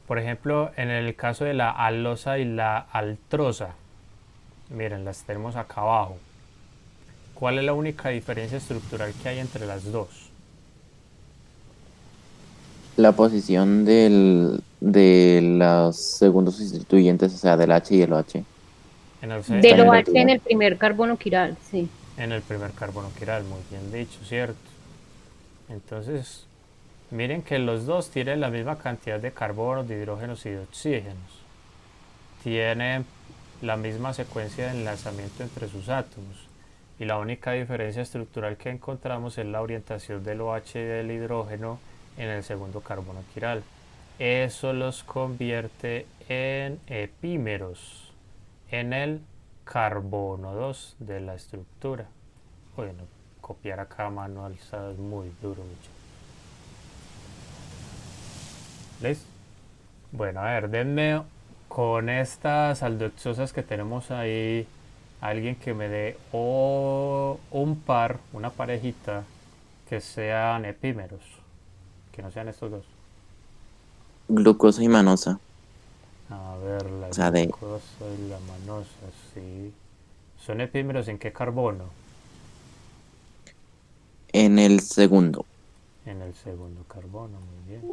Por ejemplo, en el caso de la alosa y la altrosa, miren, las tenemos acá abajo. ¿Cuál es la única diferencia estructural que hay entre las dos? La posición de los segundos sustituyentes, o sea, del H y el OH. En el, Del en el OH en primer. el primer carbono quiral, sí. en el primer carbono quiral, muy bien dicho, ¿cierto? Entonces, miren que los dos tienen la misma cantidad de carbonos, de hidrógenos y de oxígenos. Tienen la misma secuencia de enlazamiento entre sus átomos. Y la única diferencia estructural que encontramos es la orientación del OH y del hidrógeno en el segundo carbono quiral. Eso los convierte en epímeros en el carbono 2 de la estructura. Bueno, copiar acá manualizado es muy duro, muchachos. ¿Listo? Bueno, a ver, denme con estas aldoxosas que tenemos ahí, alguien que me dé un par, una parejita, que sean epímeros, que no sean estos dos. Glucosa y manosa. A ver, la O sea, de glucosa y la manosa, sí. ¿Son epímeros en qué carbono? en el segundo. En el segundo carbono, muy bien.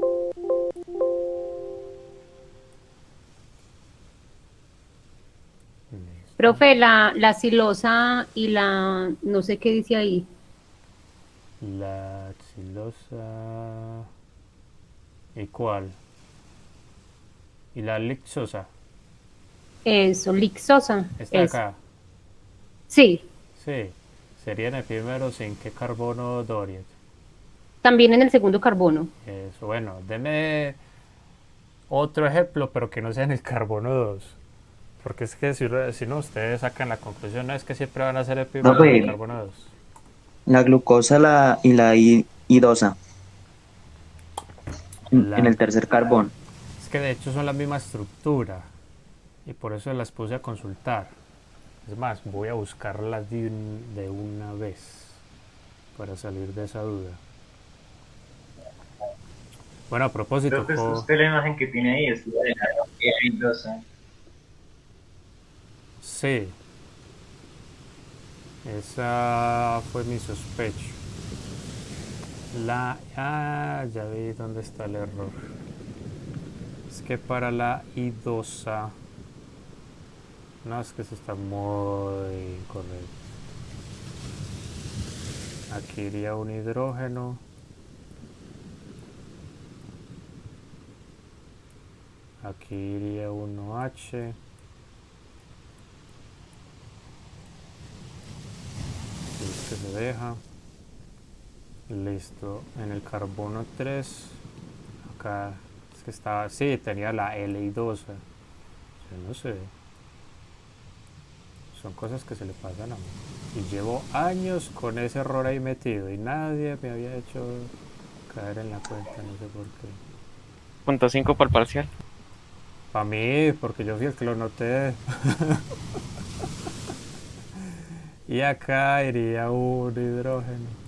Listo. Profe, la silosa y la, no sé qué dice ahí. La xilosa. ¿Y cuál? ¿Y la lixosa? Eso, lixosa. ¿Está Eso. acá? Sí, Sí. ¿Serían epímeros en qué carbono, Dorian? también en el segundo carbono. Eso, bueno, deme otro ejemplo, pero que no sea en el carbono 2. Porque es que si no, ustedes sacan la conclusión, no es que siempre van a ser epímeros en el Profe, carbono 2. la glucosa y la idosa en La, el tercer carbón. es que de hecho son la misma estructura y por eso las puse a consultar. Es más, voy a buscarlas de una vez para salir de esa duda. Bueno, a propósito, Creo que usted la imagen que tiene ahí es la de la idosa. sí, esa fue mi sospecho. Ya vi dónde está el error. Es que para la idosa, no, es que eso está muy incorrecto. Aquí iría un hidrógeno. Aquí iría un OH. Si es que se deja. Listo. En el carbono 3, acá es que estaba, sí, tenía la L-idosa. Yo no sé. Son cosas que se le pasan a mí. Y llevo años con ese error ahí metido y nadie me había hecho caer en la cuenta, no sé por qué. Punto 5 por parcial. Para mí, porque yo fui el que lo noté. Y acá iría un hidrógeno.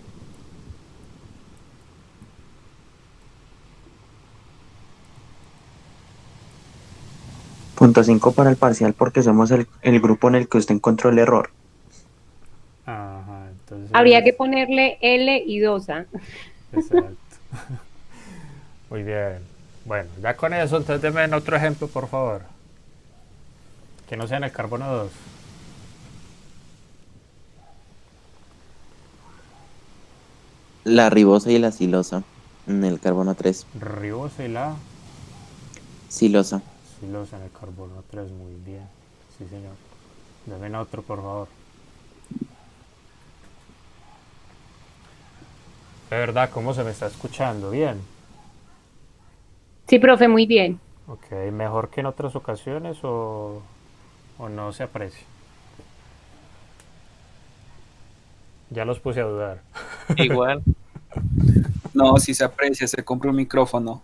Punto 5 para el parcial porque somos el grupo en el que usted encontró el error. Ajá, entonces. Habría que ponerle L-idosa. Exacto. Muy bien. Bueno, ya con eso, entonces denme otro ejemplo, por favor. Que no sea en el carbono 2. La ribosa y la silosa en el carbono 3. Ribosa y la Silosa. silosa en el carbono 3, muy bien. Sí, señor. Denme otro, por favor. De verdad, ¿cómo se me está escuchando? Bien. Sí, profe, muy bien. Ok, ¿mejor que en otras ocasiones o no se aprecia? Ya los puse a dudar. Igual. No, si se aprecia, se compra un micrófono.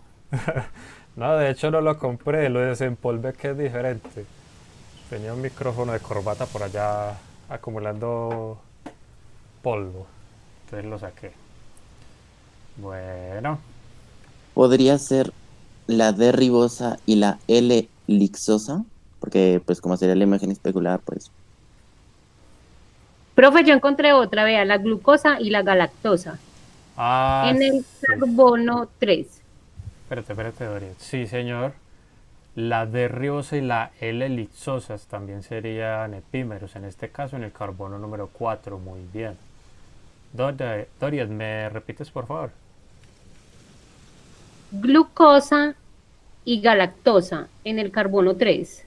No, de hecho no lo compré, lo desempolvé, que es diferente. Tenía un micrófono de corbata por allá acumulando polvo. Entonces lo saqué. Bueno, Podría ser la D ribosa y la L lixosa, porque pues como sería la imagen especular, pues Profe, yo encontré otra, vea, la glucosa y la galactosa. En el sí. carbono 3. Espérate, Dorian. Sí, señor. La D ribosa y la L lixosas también serían epímeros. En este caso, en el carbono número 4. Muy bien. Dorian, ¿me repites, por favor? Glucosa y galactosa en el carbono 3.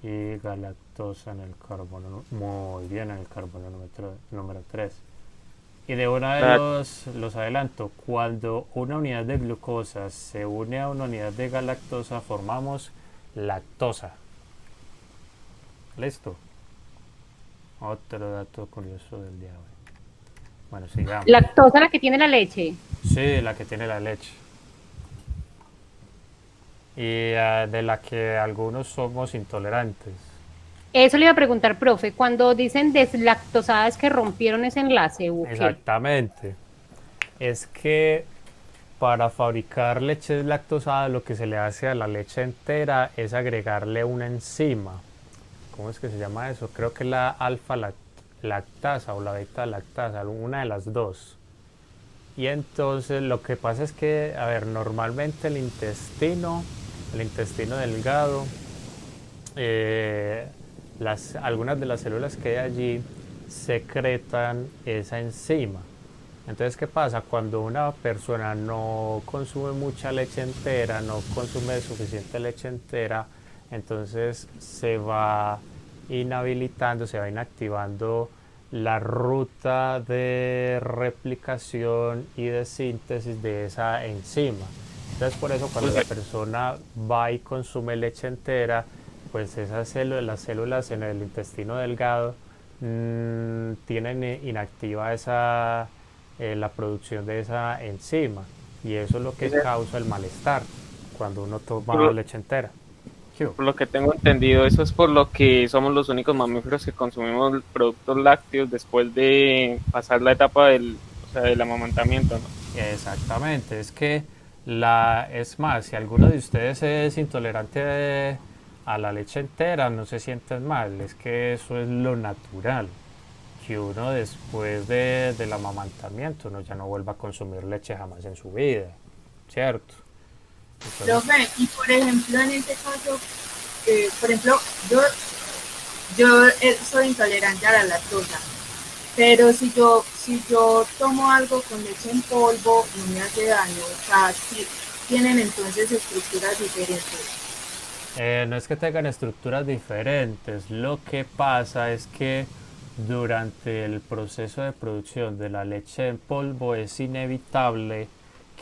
Y galactosa en el carbono. Muy bien, en el carbono número 3. Y de una de los adelanto, cuando una unidad de glucosa se une a una unidad de galactosa, formamos lactosa. ¿Listo? Otro dato curioso del día de hoy. Bueno, sigamos. Lactosa, la que tiene la leche. Sí, la que tiene la leche. Y de la que algunos somos intolerantes. Eso le iba a preguntar, profe, cuando dicen deslactosadas que rompieron ese enlace, ¿o qué? Exactamente. Es que para fabricar leche deslactosada lo que se le hace a la leche entera es agregarle una enzima. ¿Cómo es que se llama eso? Creo que es la alfa lactasa o la beta lactasa, una de las dos. Y entonces lo que pasa es que, a ver, normalmente el intestino delgado, algunas de las células que hay allí secretan esa enzima. Entonces, ¿qué pasa? Cuando una persona no consume mucha leche entera, no consume suficiente leche entera, entonces se va inhabilitando, se va inactivando la ruta de replicación y de síntesis de esa enzima. Entonces, por eso cuando la persona va y consume leche entera, pues esas células, las células en el intestino delgado tienen inactiva la producción de esa enzima, y eso es lo que causa el malestar cuando uno toma leche entera. Por lo que tengo entendido, eso es por lo que somos los únicos mamíferos que consumimos productos lácteos después de pasar la etapa del amamantamiento, ¿no? Exactamente, es que es más, si alguno de ustedes es intolerante a la leche entera, no se sienten mal, es que eso es lo natural, que uno después del amamantamiento ya no vuelva a consumir leche jamás en su vida, ¿cierto? Entonces, Profe, y por ejemplo, en este caso, por ejemplo, yo soy intolerante a la lactosa, pero si yo tomo algo con leche en polvo, no me hace daño, o sea, sí, tienen entonces estructuras diferentes. no es que tengan estructuras diferentes, lo que pasa es que durante el proceso de producción de la leche en polvo es inevitable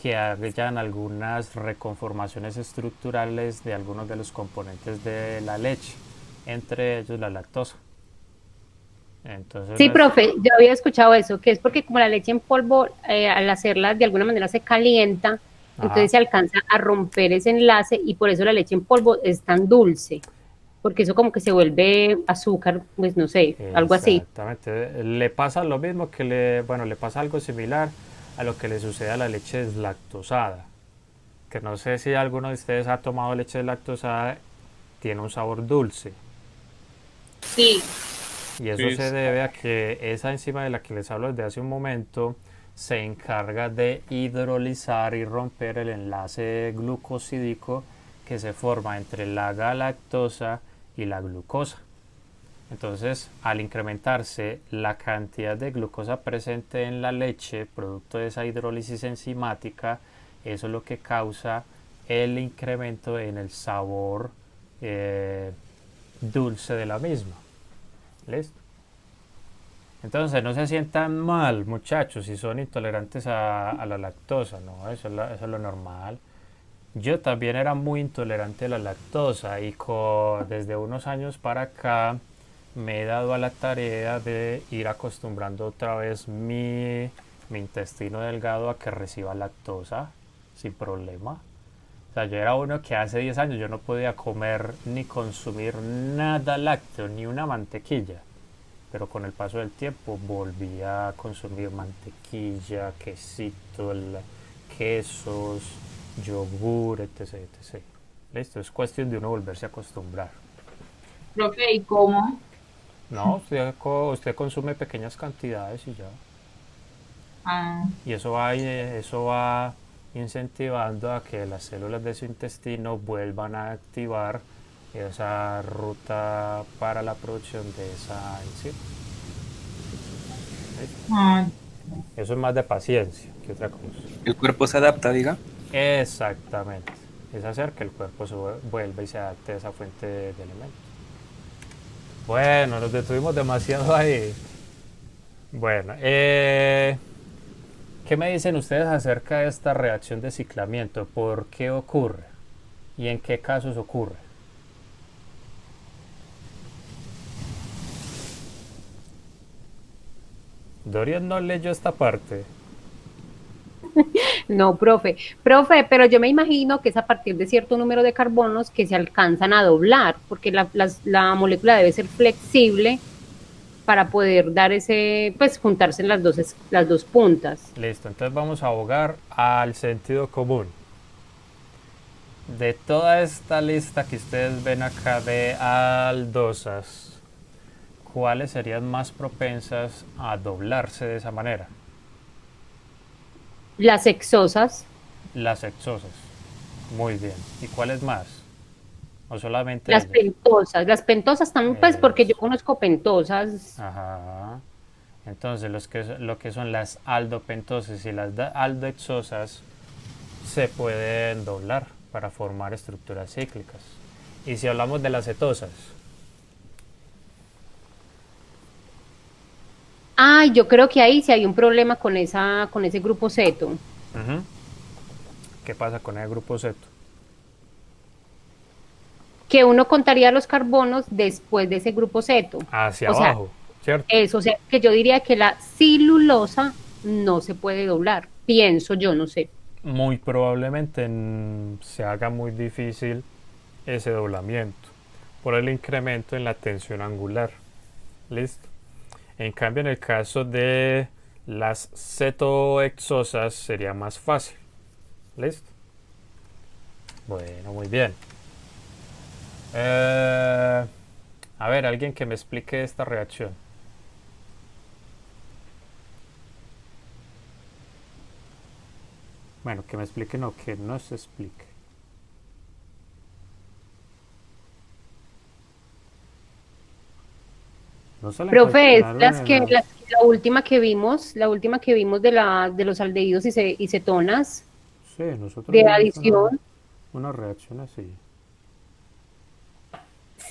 que hayan algunas reconformaciones estructurales de algunos de los componentes de la leche, entre ellos la lactosa. Entonces, Sí, profe, yo había escuchado eso, que es porque como la leche en polvo, al hacerla de alguna manera se calienta, entonces se alcanza a romper ese enlace y por eso la leche en polvo es tan dulce, porque eso como que se vuelve azúcar, pues no sé, algo así. exactamente. Le pasa lo mismo le pasa algo similar a lo que le sucede a la leche deslactosada. Que no sé si alguno de ustedes ha tomado leche deslactosada, tiene un sabor dulce. Sí. Y eso se debe a que esa enzima de la que les hablo desde hace un momento se encarga de hidrolizar y romper el enlace glucosídico que se forma entre la galactosa y la glucosa. Entonces, al incrementarse la cantidad de glucosa presente en la leche, producto de esa hidrólisis enzimática, eso es lo que causa el incremento en el sabor dulce de la misma. ¿Listo? Entonces, no se sientan mal, muchachos, si son intolerantes a la lactosa, ¿no? Eso es lo normal. Yo también era muy intolerante a la lactosa y desde unos años para acá me he dado a la tarea de ir acostumbrando otra vez mi intestino delgado a que reciba lactosa sin problema. O sea, yo era uno que hace 10 años yo no podía comer ni consumir nada lácteo, ni una mantequilla. Pero con el paso del tiempo volví a consumir mantequilla, quesito, quesos, yogur, etc, etc. Listo, es cuestión de uno volverse a acostumbrar. Profe, ¿y cómo? No, usted consume pequeñas cantidades y ya. Ah, Y eso va incentivando a que las células de su intestino vuelvan a activar esa ruta para la producción de esa enzima. ah, Eso es más de paciencia que otra cosa. El cuerpo se adapta, diga. Exactamente. Es hacer que el cuerpo se vuelva y se adapte a esa fuente de elementos. Bueno, nos detuvimos demasiado ahí. Bueno, ¿qué me dicen ustedes acerca de esta reacción de ciclamiento? ¿Por qué ocurre? ¿Y en qué casos ocurre? Dorian no leyó esta parte. No, profe, pero yo me imagino que es a partir de cierto número de carbonos que se alcanzan a doblar, porque la molécula debe ser flexible para poder dar pues juntarse en las dos puntas. Listo, entonces vamos a abogar al sentido común. De toda esta lista que ustedes ven acá de aldosas, ¿cuáles serían más propensas a doblarse de esa manera? Las hexosas. Las hexosas. Muy bien. ¿Y cuáles más? ¿O solamente las ellas? pentosas? Las pentosas también, pues porque yo conozco pentosas. Ajá. Entonces, lo que son las aldopentosas y las aldohexosas se pueden doblar para formar estructuras cíclicas. Y si hablamos de las cetosas, Ay, yo creo que ahí sí hay un problema con ese grupo ceto. ¿qué pasa con el grupo ceto? Que uno contaría los carbonos después de ese grupo ceto. Hacia o abajo, sea, ¿cierto? Eso, o sea, que yo diría que la celulosa no se puede doblar. Pienso yo, no sé. Muy probablemente se haga muy difícil ese doblamiento por el incremento en la tensión angular. ¿Listo? En cambio, en el caso de las cetohexosas sería más fácil. ¿Listo? Bueno, muy bien. A ver, alguien que me explique esta reacción. Bueno, que me explique, no, que no se explique. No se Profe, es encontraron la última que vimos de los aldehídos y cetonas Sí, nosotros de vimos adición. una reacción así.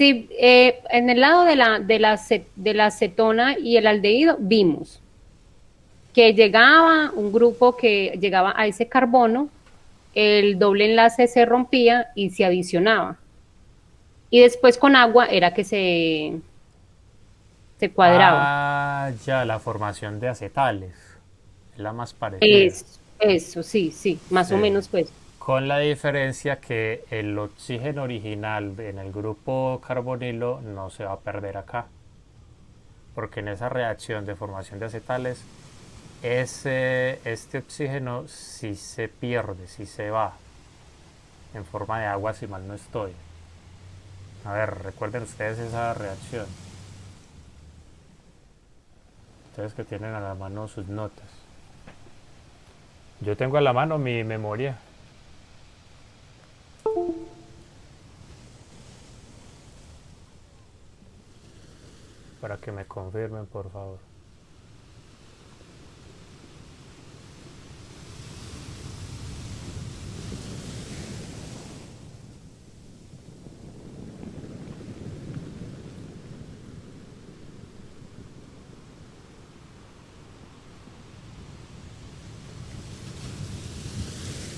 Sí, en el lado de la acetona y el aldehído vimos que llegaba un grupo que llegaba a ese carbono, el doble enlace se rompía y se adicionaba. Y después con agua era que se cuadraba. Ah, ya, la formación de acetales. Es la más parecida. Eso, sí, sí, más o Sí. menos pues. Con la diferencia que el oxígeno original en el grupo carbonilo no se va a perder acá. Porque en esa reacción de formación de acetales, este oxígeno sí se pierde, sí se va. En forma de agua, si mal no estoy. A ver, recuerden ustedes esa reacción. Ustedes que tienen a la mano sus notas. Yo tengo a la mano mi memoria. Para que me confirmen, por favor.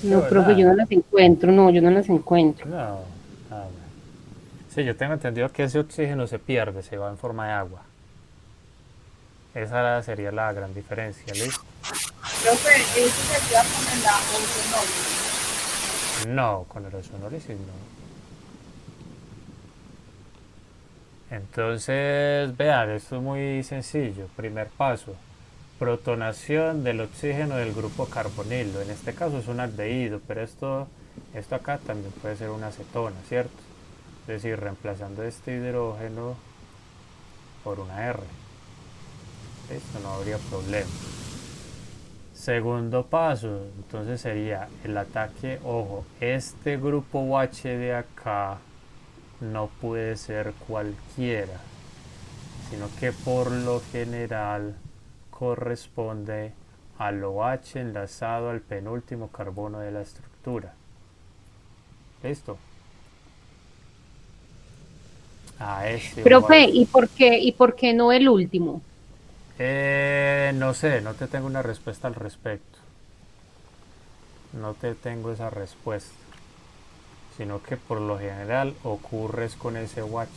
No, profe, yo no las encuentro, no, yo no las encuentro. No, a ver. Sí, yo tengo entendido que ese oxígeno se pierde, se va en forma de agua. Esa sería la gran diferencia, ¿listo? Profe, eso se queda con la ozonólisis. No, con el ozonólisis no. Entonces, vean, esto es muy sencillo. Primer paso, protonación del oxígeno del grupo carbonilo. En este caso es un aldehído, pero esto acá también puede ser una acetona, ¿cierto? Es decir, reemplazando este hidrógeno por una R. Esto no habría problema. Segundo paso, entonces sería el ataque, ojo, este grupo OH de acá no puede ser cualquiera, sino que por lo general corresponde al OH enlazado al penúltimo carbono de la estructura. ¿Listo? A este Profe, OH. y por qué no el último? No sé, no te tengo una respuesta al respecto. No te tengo esa respuesta. Sino que por lo general ocurres con ese watch.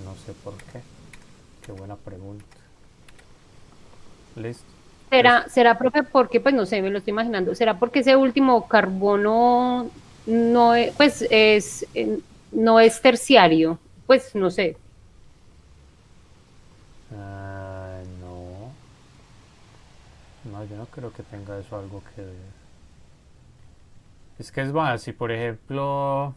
No sé por qué. Qué buena pregunta. Listo. ¿Será, profe, porque, pues no sé, me lo estoy imaginando, será porque ese último carbono no es, pues no es terciario? Pues no sé. No. No, yo no creo que tenga eso algo que ver. Es que es más, si por ejemplo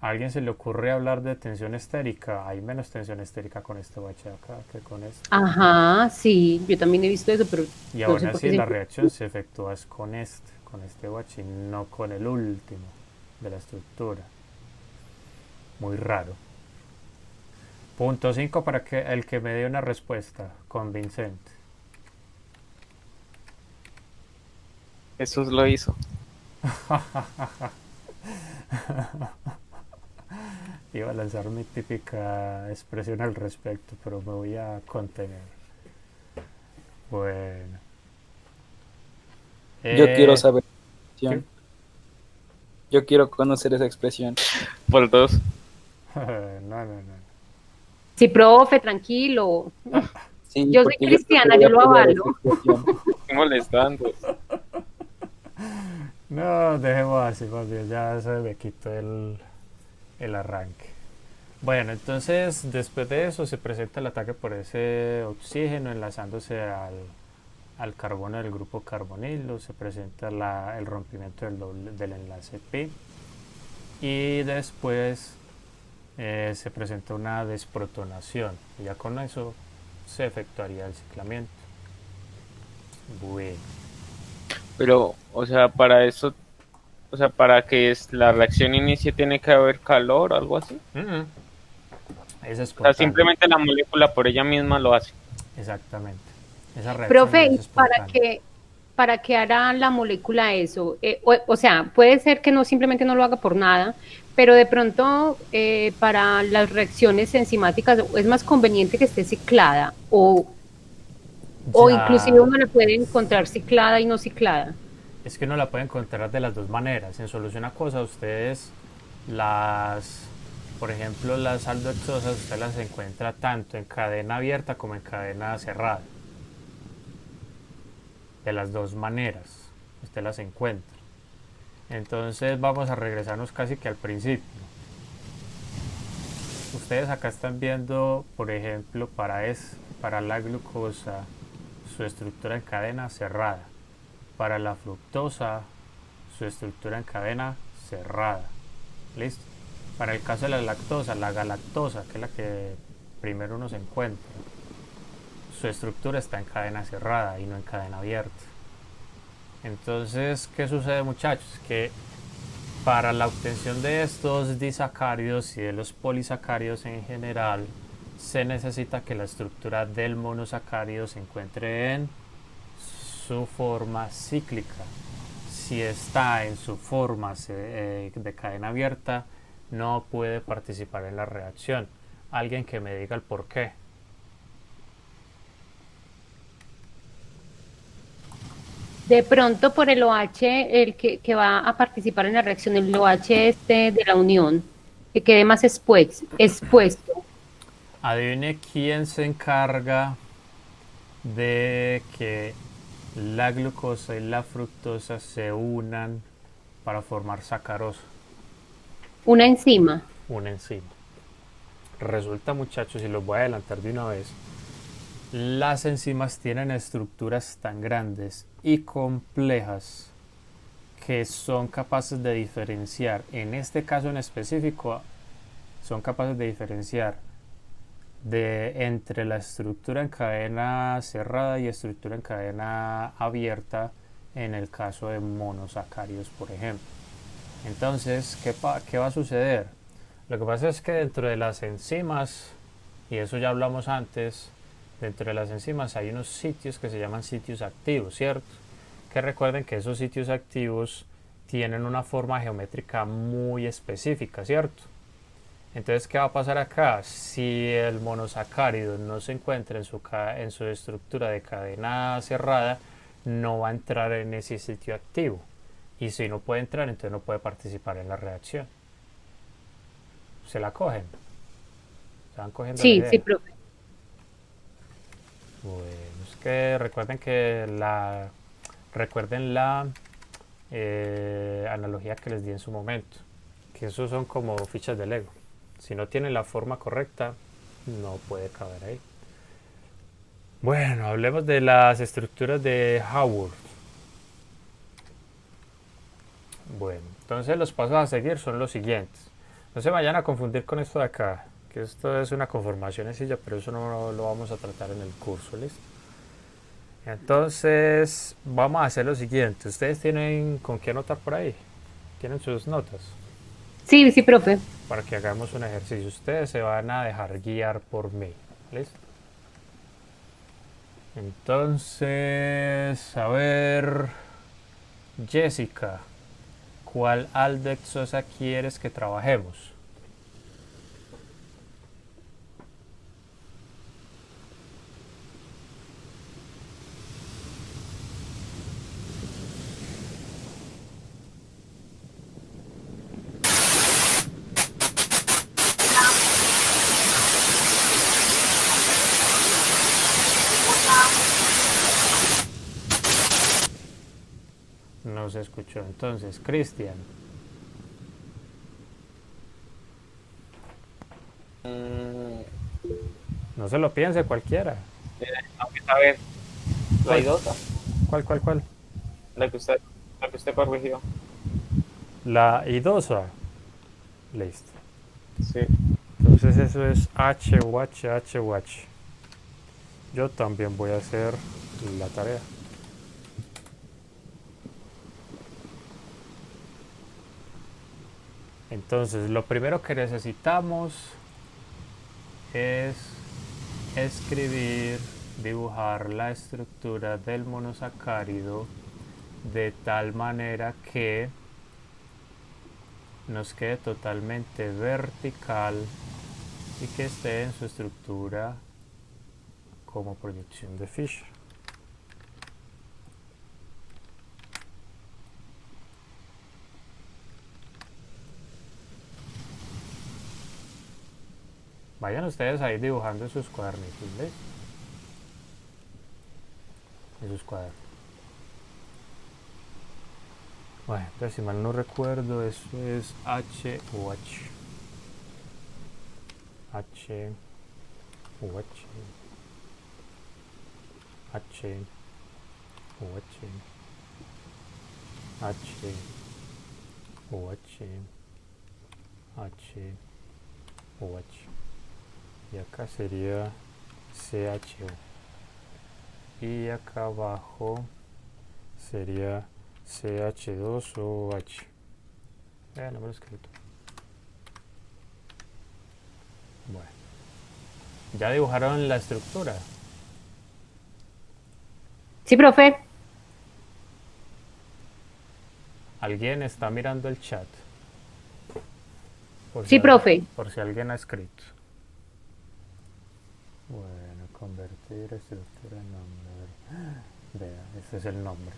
a alguien se le ocurre hablar de tensión estérica, hay menos tensión estérica con este bache acá que con este. Ajá, sí, yo también he visto eso, pero Y no aún sé por así qué la siempre... reacción se efectúa con este bache, no con el último de la estructura. Muy raro. Punto 5 para que el que me dé una respuesta convincente. Jesús lo hizo. Iba a lanzar mi típica expresión al respecto, pero me voy a contener. Bueno. Yo quiero saber. ¿qué? Yo quiero conocer esa expresión. Por dos. No. Sí, profe, tranquilo. Sí, Yo soy porque cristiana, quería yo lo probar avalo. esa expresión. Estoy molestando. No, dejemos así, más bien ya se me quitó el arranque. Bueno, entonces después de eso se presenta el ataque por ese oxígeno enlazándose al carbono del grupo carbonilo, se presenta el rompimiento del enlace pi y después se presenta una desprotonación y ya con eso se efectuaría el ciclamiento. Bueno. Pero, o sea, para eso, o sea, para que la reacción inicie tiene que haber calor o algo así. Es O sea, espontáneo. simplemente la molécula por ella misma lo hace. Exactamente. Esa reacción Profe, es y espontánea. ¿para qué hará la molécula eso? O sea, puede ser que no simplemente no lo haga por nada, pero de pronto para las reacciones enzimáticas es más conveniente que esté ciclada o inclusive Ya, uno la puede encontrar ciclada y no ciclada. es que uno la puede encontrar de las dos maneras. En Solución Acuosa ustedes las, por ejemplo, las aldohexosas, usted las encuentra tanto en cadena abierta como en cadena cerrada. De las dos maneras, usted las encuentra. Entonces vamos a regresarnos casi que al principio. Ustedes acá están viendo, por ejemplo, para la glucosa, su estructura en cadena cerrada. Para la fructosa, su estructura en cadena cerrada. ¿Listo? Para el caso de la lactosa, la galactosa, que es la que primero uno se encuentra, su estructura está en cadena cerrada y no en cadena abierta. Entonces, ¿qué sucede, muchachos? Que para la obtención de estos disacáridos y de los polisacáridos en general, se necesita que la estructura del monosacárido se encuentre en su forma cíclica. Si está en su forma de cadena abierta, no puede participar en la reacción. Alguien que me diga el por qué. De pronto por el OH, el que va a participar en la reacción, el OH de la unión, que quede más expuesto. Adivine quién se encarga de que la glucosa y la fructosa se unan para formar sacarosa. Una enzima. Una enzima. Resulta, muchachos, y los voy a adelantar de una vez, las enzimas tienen estructuras tan grandes y complejas que son capaces de diferenciar, en este caso en específico, son capaces de diferenciar entre la estructura en cadena cerrada y estructura en cadena abierta en el caso de monosacáridos, por ejemplo. Entonces, ¿qué va a suceder? Lo que pasa es que dentro de las enzimas, y eso ya hablamos antes, dentro de las enzimas hay unos sitios que se llaman sitios activos, ¿cierto? Que recuerden que esos sitios activos tienen una forma geométrica muy específica, ¿cierto? Entonces, ¿qué va a pasar acá? Si el monosacárido no se encuentra en su estructura de cadena cerrada, no va a entrar en ese sitio activo. Y si no puede entrar, entonces no puede participar en la reacción. ¿Se la cogen? ¿Se van cogiendo la Sí, idea? sí, profe. Bueno, es que recuerden la analogía que les di en su momento, que esos son como fichas de Lego. Si no tiene la forma correcta, no puede caber ahí. Bueno, hablemos de las estructuras de Haworth. Bueno, entonces los pasos a seguir son los siguientes. No se vayan a confundir con esto de acá, que esto es una conformación sencilla, pero eso no lo vamos a tratar en el curso, ¿listo? Entonces, vamos a hacer lo siguiente. ¿Ustedes tienen con qué anotar por ahí? ¿Tienen sus notas? Sí, sí, profe. Para que hagamos un ejercicio. Ustedes se van a dejar guiar por mí, ¿listo? Entonces, a ver, Jessica, ¿cuál aldexosa quieres que trabajemos? No se escuchó. Entonces, Cristian. No se lo piense cualquiera. Aunque a ver, la ¿Cuál? idosa, ¿Cuál? la que usted corrigió. La idosa. Listo. Sí. Entonces eso es H. Yo también voy a hacer la tarea. Entonces, lo primero que necesitamos es escribir, dibujar la estructura del monosacárido de tal manera que nos quede totalmente vertical y que esté en su estructura como proyección de Fisher. Vayan ustedes ahí dibujando en sus cuadernitos, ¿ves? En sus cuadernos. Bueno, entonces si mal no recuerdo, eso es H o H. H o H. H o H. H o H. H o H. Y acá sería CHO. Y acá abajo sería CH2OH. No me lo he escrito. Bueno. ¿Ya dibujaron la estructura? Sí, profe. ¿Alguien está mirando el chat? Sí, profe. Por si alguien ha escrito. Bueno, convertir estructura en nombre. Vea, este es el nombre.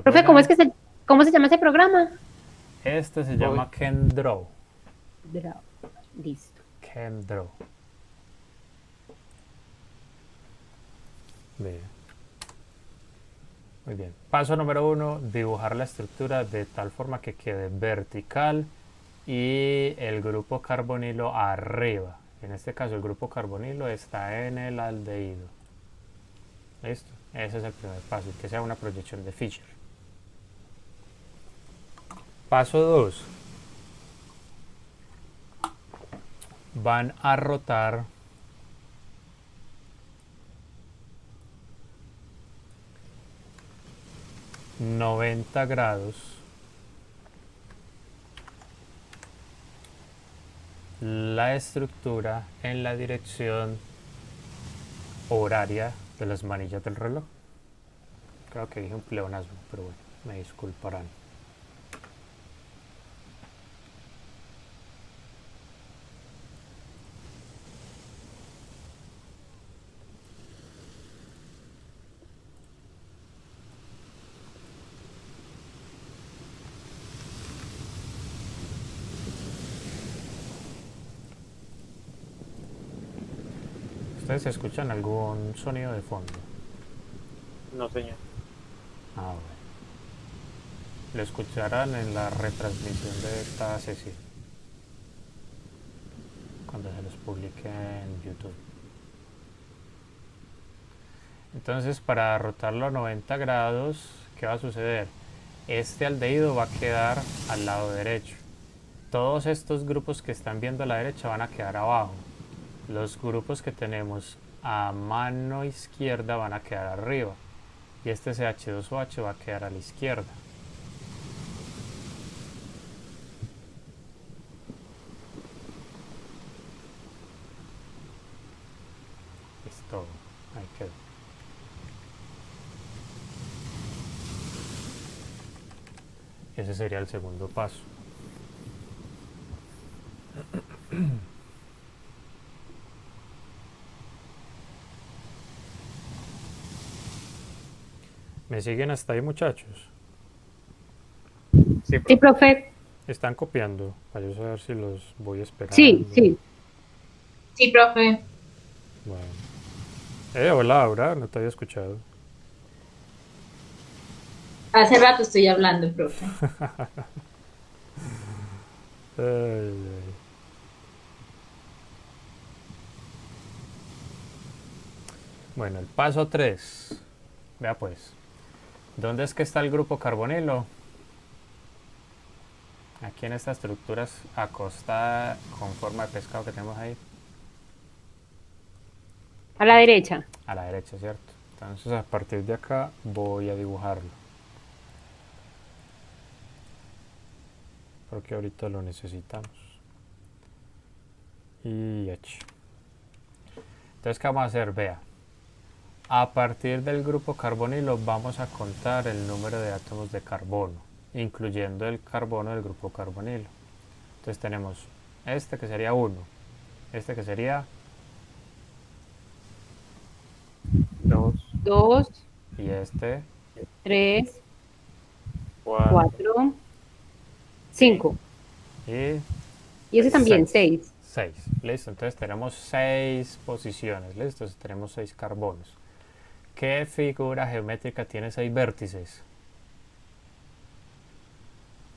Profe, ¿cómo se llama ese programa? Este se llama ChemDraw. Listo. ChemDraw. Vea. Muy bien. Paso número 1, dibujar la estructura de tal forma que quede vertical y el grupo carbonilo arriba. En este caso el grupo carbonilo está en el aldehído. ¿Listo? Ese es el primer paso, que sea una proyección de Fisher. Paso 2. Van a rotar ...90 grados... la estructura en la dirección horaria de las manillas del reloj. Creo que dije un pleonasmo, pero bueno, me disculparán. ¿Ustedes escuchan algún sonido de fondo? No, señor. Ah, bueno. Lo escucharán en la retransmisión de esta sesión, cuando se los publique en YouTube. Entonces, para rotarlo a 90 grados, ¿qué va a suceder? Este aldehído va a quedar al lado derecho. Todos estos grupos que están viendo a la derecha van a quedar abajo. Los grupos que tenemos a mano izquierda van a quedar arriba. Y este CH2OH va a quedar a la izquierda. Es todo. Ahí quedó. Ese sería el segundo paso. ¿Me siguen hasta ahí, muchachos? Sí, profe. ¿Están copiando? Para yo saber si los voy a esperar. Sí, sí. Sí, profe. Bueno. Hola, Aura, no te había escuchado. Hace rato estoy hablando, profe. Ay. Bueno, el paso 3. Vea pues. ¿Dónde es que está el grupo carbonilo? Aquí en esta estructura acostada con forma de pescado que tenemos ahí. A la derecha. A la derecha, ¿cierto? Entonces a partir de acá voy a dibujarlo. Porque ahorita lo necesitamos. Y H. Entonces, ¿qué vamos a hacer? Vea. A partir del grupo carbonilo vamos a contar el número de átomos de carbono, incluyendo el carbono del grupo carbonilo. Entonces tenemos este que sería 1, este que sería 2, 2, y este 3, 4, 4, 5. y Y ese también, 6. 6. Listo, entonces tenemos 6 posiciones. Listo, entonces tenemos 6 carbonos. ¿Qué figura geométrica tiene 6 vértices?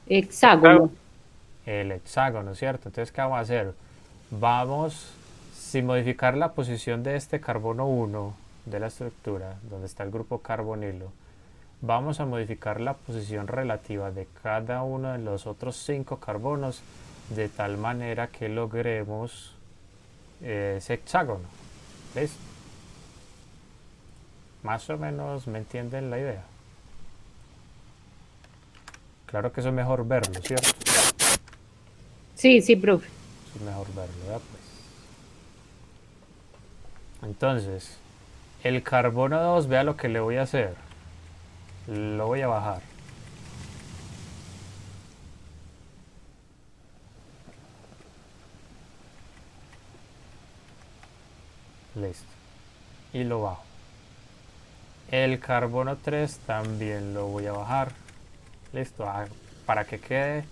Hexágono. El hexágono, ¿cierto? Entonces, ¿qué vamos a hacer? Vamos, sin modificar la posición de este carbono 1 de la estructura, donde está el grupo carbonilo, vamos a modificar la posición relativa de cada uno de los otros 5 carbonos de tal manera que logremos ese hexágono. ¿Listo? Más o menos me entienden la idea. Claro que eso es mejor verlo, ¿cierto? Sí, sí, profe. Eso es mejor verlo, ¿verdad? Pues. Entonces, el carbono 2, vea lo que le voy a hacer. Lo voy a bajar. Listo. Y lo bajo. El carbono 3 también lo voy a bajar. Listo. Para que quede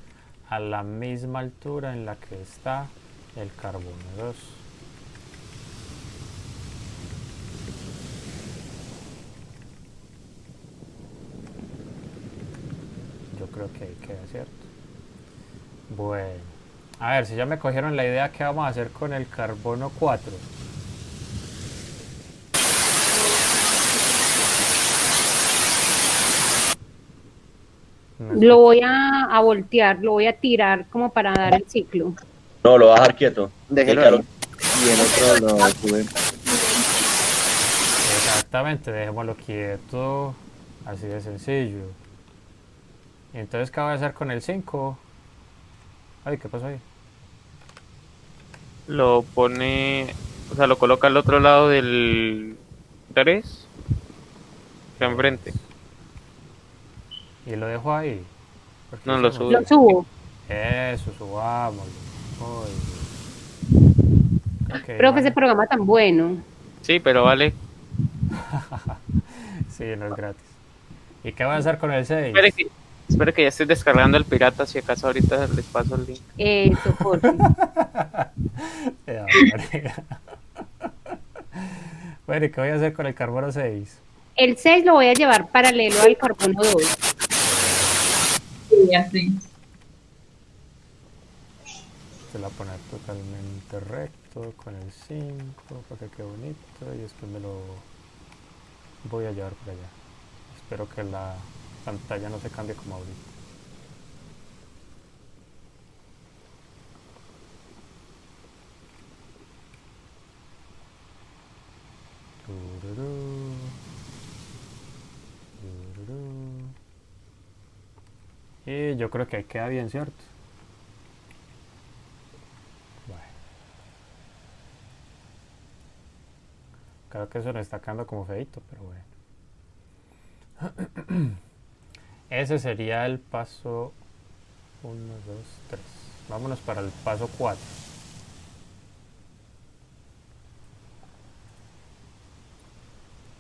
a la misma altura en la que está el carbono 2. Yo creo que ahí queda, ¿cierto? Bueno. A ver, si ya me cogieron la idea, ¿qué vamos a hacer con el carbono 4? Lo voy a voltear, lo voy a tirar como para dar el ciclo. No, lo va a dejar quieto. Déjelo ahí. Y el otro lo sube. Exactamente, dejémoslo quieto. Así de sencillo. Y entonces, ¿qué voy a hacer con el 5? Ay, ¿qué pasó ahí? Lo pone, o sea, lo coloca al otro lado del 3, está enfrente. Y lo dejo ahí. No, lo sube. Lo subo. Eso, subámoslo. Okay, Creo que ese programa tan bueno. Sí, pero vale. Sí, no es gratis. ¿Y qué voy a hacer con el 6? Espere que ya estés descargando el pirata, si acaso ahorita les paso el link. Eso, por Bueno, ¿y qué voy a hacer con el carbono 6? El 6 lo voy a llevar paralelo al carbono 2. Sí, así. Se la voy a poner totalmente recto con el 5 para que quede bonito y después me lo voy a llevar por allá. Espero que la pantalla no se cambie como ahorita. Y yo creo que ahí queda bien, ¿cierto? Bueno. Creo que eso nos está quedando como feito, pero bueno. Ese sería el paso 1, 2, 3. Vámonos para el paso 4.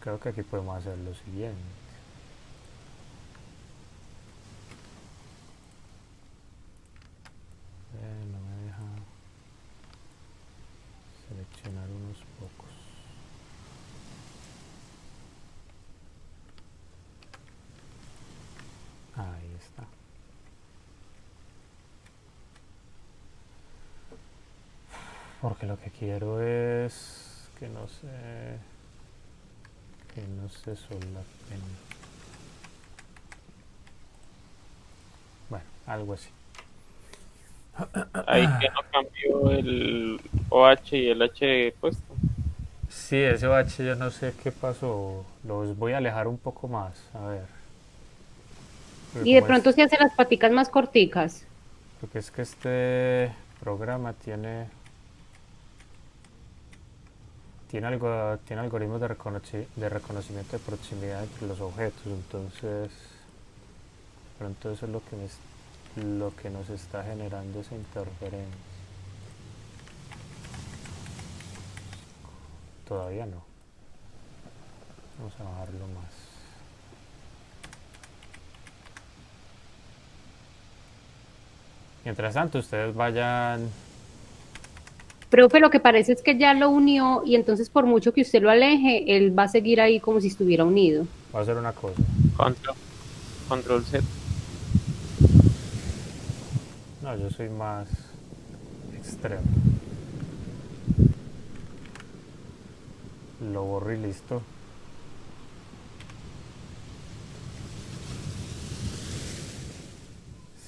Creo que aquí podemos hacer lo siguiente. No me deja seleccionar unos pocos. Ahí está. Porque lo que quiero es que no se solapen. Bueno, algo así. Ahí que no cambió el OH y el H puesto. Sí, ese OH yo no sé qué pasó. Los voy a alejar un poco más. A ver. Porque Y de como pronto se hace las paticas más corticas. porque es que este programa tiene algoritmos de reconocimiento de proximidad entre los objetos, entonces pronto eso es lo que nos está generando esa interferencia. Todavía no. Vamos a bajarlo más. Mientras tanto, ustedes vayan... Profe, lo que parece es que ya lo unió y entonces por mucho que usted lo aleje, él va a seguir ahí como si estuviera unido. Voy a hacer una cosa. Control Z. No, yo soy más extremo. Lo borro y listo.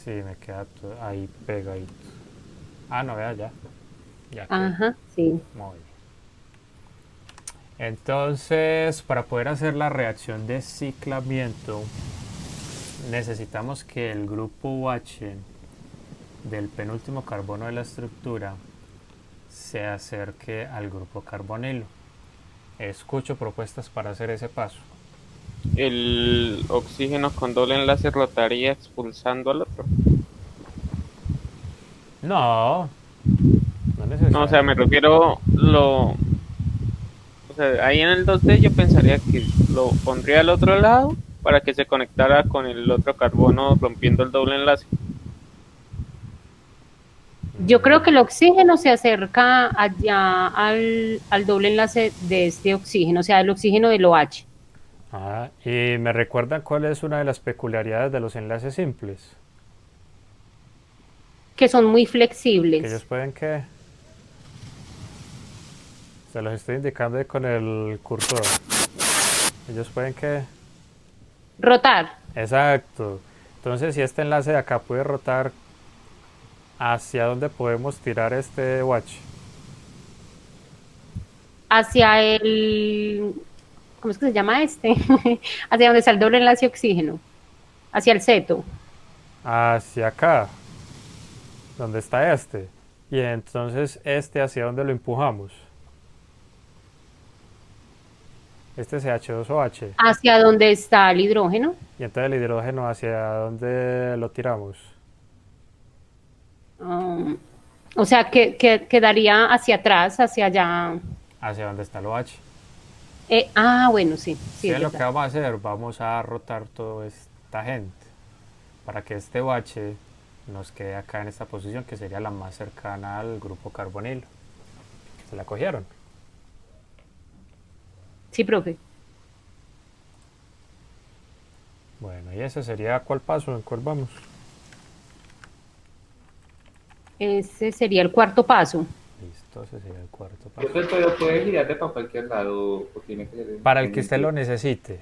Sí, me queda todo ahí pegadito. Ah, no, vea, ya. Ya quedó. Ajá, sí. Muy bien. Entonces, para poder hacer la reacción de ciclamiento, necesitamos que el grupo OH del penúltimo carbono de la estructura se acerque al grupo carbonilo. Escucho propuestas para hacer ese paso. El oxígeno con doble enlace rotaría expulsando al otro. No, no necesariamente. No, o sea, me refiero o sea, ahí en el 2D yo pensaría que lo pondría al otro lado para que se conectara con el otro carbono rompiendo el doble enlace. Yo creo que el oxígeno se acerca allá al doble enlace de este oxígeno, o sea, el oxígeno del OH. Ah, y me recuerdan cuál es una de las peculiaridades de los enlaces simples. Que son muy Que flexibles. ellos pueden que... Se los estoy indicando ahí con el cursor. Ellos pueden que... Rotar. Exacto. Entonces, si este enlace de acá puede rotar, ¿hacia dónde podemos tirar este watch? Hacia el... ¿Cómo es que se llama este? Hacia donde está el doble enlace oxígeno. Hacia el ceto. Hacia acá, donde está este. Y entonces este, ¿hacia dónde lo empujamos? Este es H2OH. Hacia donde está el hidrógeno. Y entonces el hidrógeno, ¿hacia dónde lo tiramos? O sea, que quedaría hacia atrás, hacia allá. Hacia donde está el OH. Bueno, sí. Sí, Entonces es lo que verdad. vamos a hacer, vamos a rotar toda esta gente para que este OH nos quede acá en esta posición, que sería la más cercana al grupo carbonilo. ¿Se la cogieron? Sí, profe. Bueno, y ese sería ¿cuál paso? ¿En cuál vamos? Ese sería el cuarto paso. Listo, ese sería el cuarto paso. Esto puede girarte para cualquier lado o tiene que ser Para el que usted lo necesite.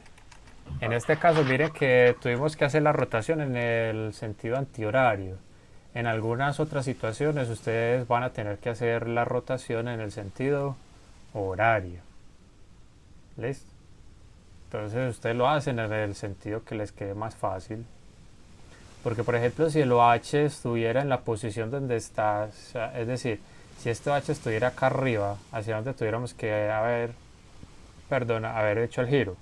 En este caso, miren que tuvimos que hacer la rotación en el sentido antihorario. En algunas otras situaciones ustedes van a tener que hacer la rotación en el sentido horario. ¿Listo? Entonces ustedes lo hacen en el sentido que les quede más fácil. Porque por ejemplo, si el OH estuviera en la posición donde está, o sea, es decir, si este OH estuviera acá arriba, hacia donde tuviéramos que haber hecho el giro.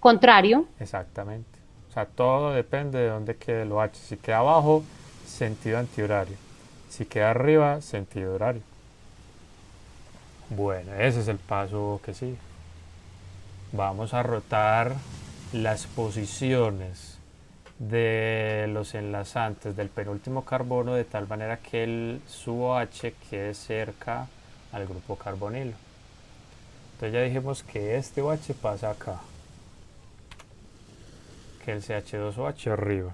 Contrario. Exactamente. O sea, todo depende de dónde quede el OH. Si queda abajo, sentido antihorario. Si queda arriba, sentido horario. Bueno, ese es el paso que sigue. Vamos a rotar las posiciones de los enlazantes del penúltimo carbono de tal manera que su OH quede cerca al grupo carbonilo. Entonces ya dijimos que este OH pasa acá, que el CH2OH arriba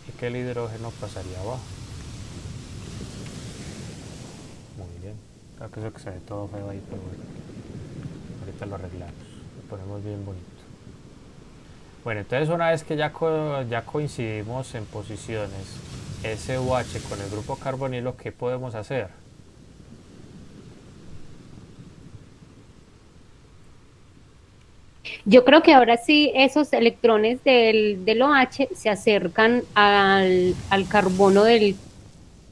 y que el hidrógeno pasaría abajo. Muy bien. Creo que eso que se ve todo feo ahí, pero bueno, ahorita lo arreglamos, lo ponemos bien bonito. Bueno, entonces una vez que ya coincidimos en posiciones SOH con el grupo carbonilo, ¿qué podemos hacer? Yo creo que ahora sí esos electrones del OH se acercan al carbono del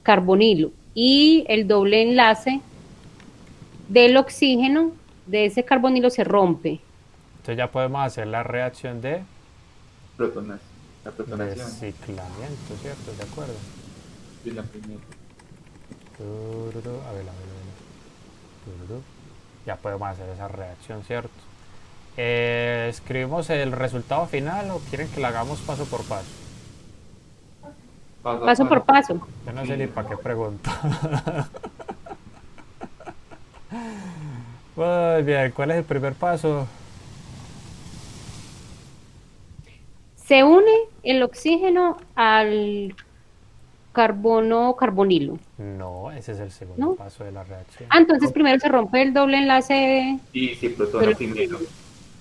carbonilo. y el doble enlace del oxígeno de ese carbonilo se rompe. Entonces ya podemos hacer la reacción de La protonación reciclamiento, ¿cierto? ¿De acuerdo? de la primera. A ver. Ya podemos hacer esa reacción, ¿cierto? ¿Escribimos el resultado final o quieren que lo hagamos paso por paso? Paso por paso. Yo no sé ni para qué pregunto. Muy bien, ¿cuál es el primer paso? Se une el oxígeno al carbonilo. No, ese es el segundo paso de la reacción. Entonces primero se rompe el doble enlace. Y se protona primero.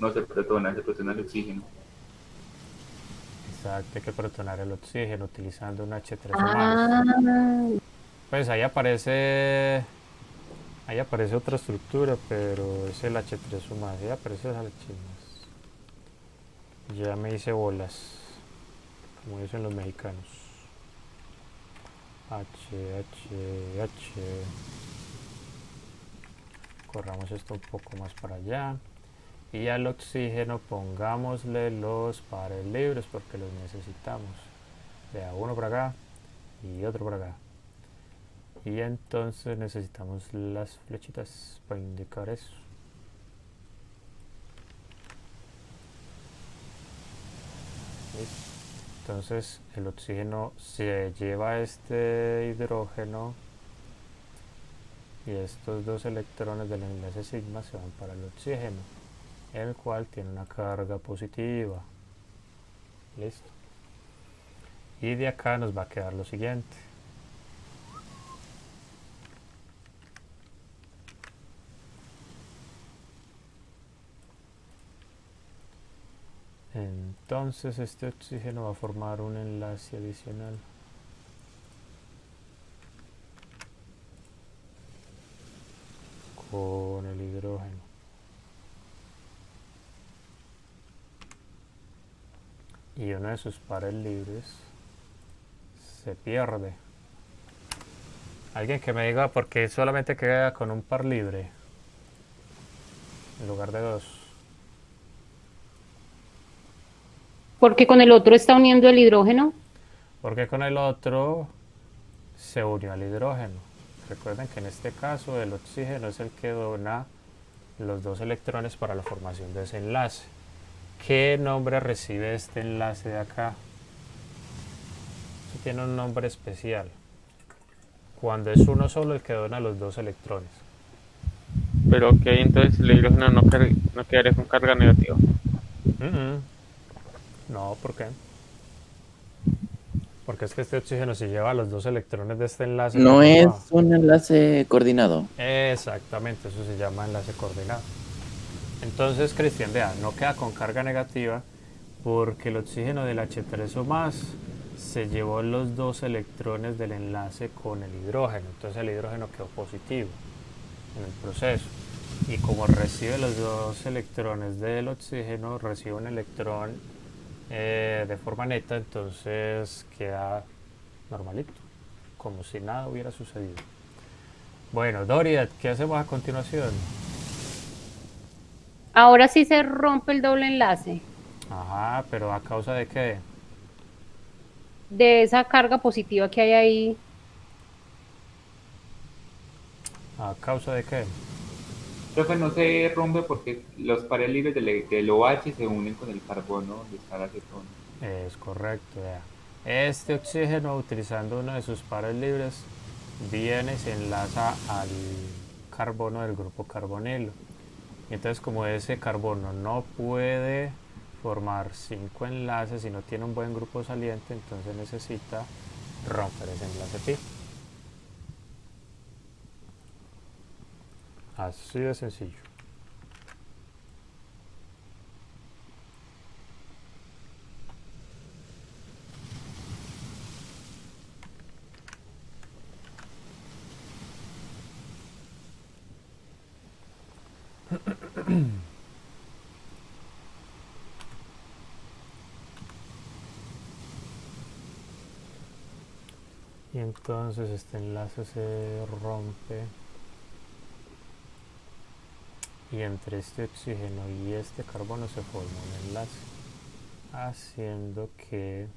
No se protona el oxígeno. Exacto, hay que protonar el oxígeno utilizando un H3O más. Pues ahí aparece otra estructura, pero es el H3O más. Ahí aparece esa chinas. Ya me hice bolas, como dicen los mexicanos. H. Corramos esto un poco más para allá. Y al oxígeno pongámosle los pares libres porque los necesitamos. Vea, uno por acá y otro por acá. Y entonces necesitamos las flechitas para indicar eso. ¿Listo? Entonces el oxígeno se lleva este hidrógeno y estos dos electrones del enlace sigma se van para el oxígeno, el cual tiene una carga positiva. Listo. Y de acá nos va a quedar lo siguiente. Entonces este oxígeno va a formar un enlace adicional. Con el hidrógeno. Y uno de sus pares libres se pierde. Alguien que me diga por qué solamente queda con un par libre en lugar de dos. Porque con el otro está uniendo el hidrógeno. Porque con el otro se unió al hidrógeno. Recuerden que en este caso el oxígeno es el que dona los dos electrones para la formación de ese enlace. ¿Qué nombre recibe este enlace de acá? Este tiene un nombre especial. Cuando es uno solo el que dona los dos electrones. Pero ok, entonces el hidrógeno no quedaría con carga negativa. No, ¿por qué? Porque es que este oxígeno se lleva los dos electrones de este enlace. No es un enlace coordinado. Exactamente, eso se llama enlace coordinado. Entonces, Cristian, vea, no queda con carga negativa porque el oxígeno del H3O más se llevó los dos electrones del enlace con el hidrógeno. Entonces el hidrógeno quedó positivo en el proceso. Y como recibe los dos electrones del oxígeno, recibe un electrón de forma neta, entonces queda normalito, como si nada hubiera sucedido. Bueno, Dorian, ¿qué hacemos a continuación? Ahora sí se rompe el doble enlace. Ajá, pero ¿a causa de qué? De esa carga positiva que hay ahí. ¿A causa de qué? Profe, no se rompe porque los pares libres del OH se unen con el carbono donde está la cetona. Es correcto, vea. Este oxígeno, utilizando uno de sus pares libres, viene y se enlaza al carbono del grupo carbonilo. Y entonces, como ese carbono no puede formar 5 enlaces y no tiene un buen grupo saliente, entonces necesita romper ese enlace pi. Así de sencillo. Y entonces este enlace se rompe. Y entre este oxígeno y este carbono se forma un enlace, haciendo que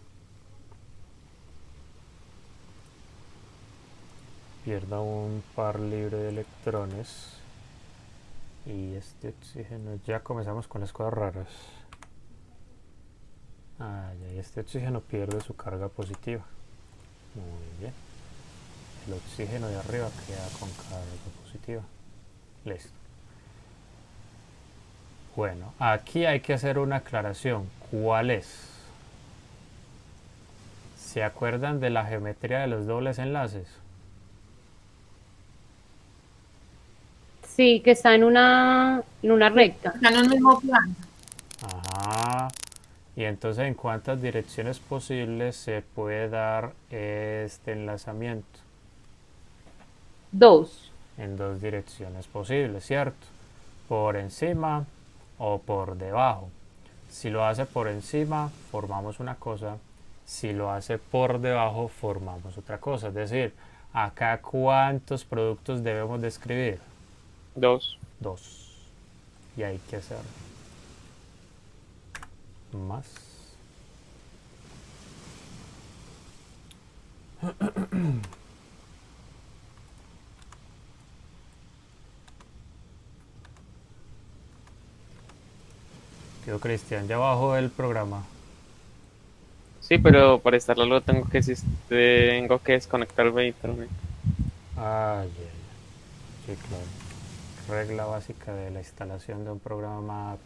pierda un par libre de electrones. Y este oxígeno, ya comenzamos con las cosas raras. Y este oxígeno pierde su carga positiva. Muy bien. El oxígeno de arriba queda con carga positiva. Listo. Bueno, aquí hay que hacer una aclaración. ¿Cuál es? ¿Se acuerdan de la geometría de los dobles enlaces? Sí, que está en una recta. Están en el mismo plano. Ajá. Y entonces, ¿en cuántas direcciones posibles se puede dar este enlazamiento? 2. En 2 direcciones posibles, ¿cierto? Por encima o por debajo. Si lo hace por encima, formamos una cosa. Si lo hace por debajo, formamos otra cosa. Es decir, acá, ¿cuántos productos debemos describir? 2. 2. Y hay que hacer más. Tío Cristian, ya bajó el programa. Sí, pero para instalarlo tengo que desconectarme de internet. Ah, ya, ya. Sí, claro. Regla básica de la instalación de un programa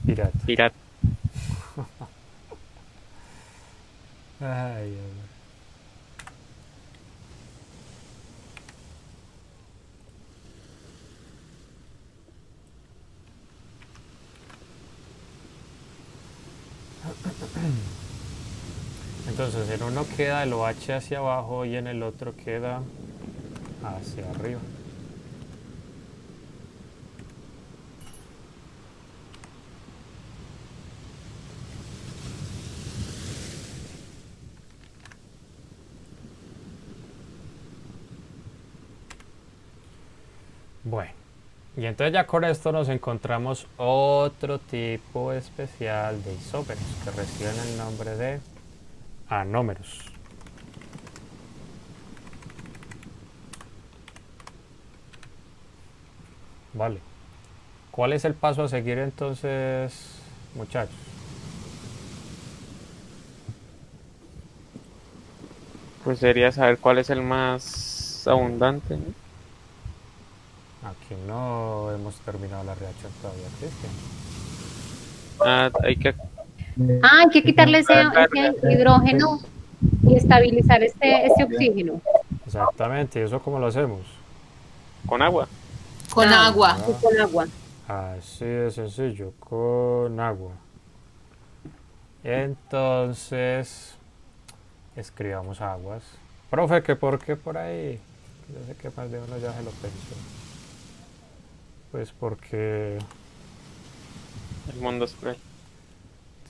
pirata. Pirata. Ay, ay. Entonces en uno queda el OH hacia abajo y en el otro queda hacia arriba. Bueno, y entonces ya con esto nos encontramos otro tipo especial de isómeros que reciben el nombre de anómeros. Vale. ¿Cuál es el paso a seguir entonces, muchachos? Pues sería saber cuál es el más abundante, ¿no? Aquí no hemos terminado la reacción todavía, Cristian. Hay que... Hay que quitarle ese hidrógeno y estabilizar este oxígeno. Exactamente, ¿y eso cómo lo hacemos? con agua. Con agua. Con agua. Así de sencillo, con agua. Entonces, escribamos aguas. Profe, ¿que por qué por ahí? Yo sé que más de uno ya se lo pensó. Pues porque El mundo es cruel.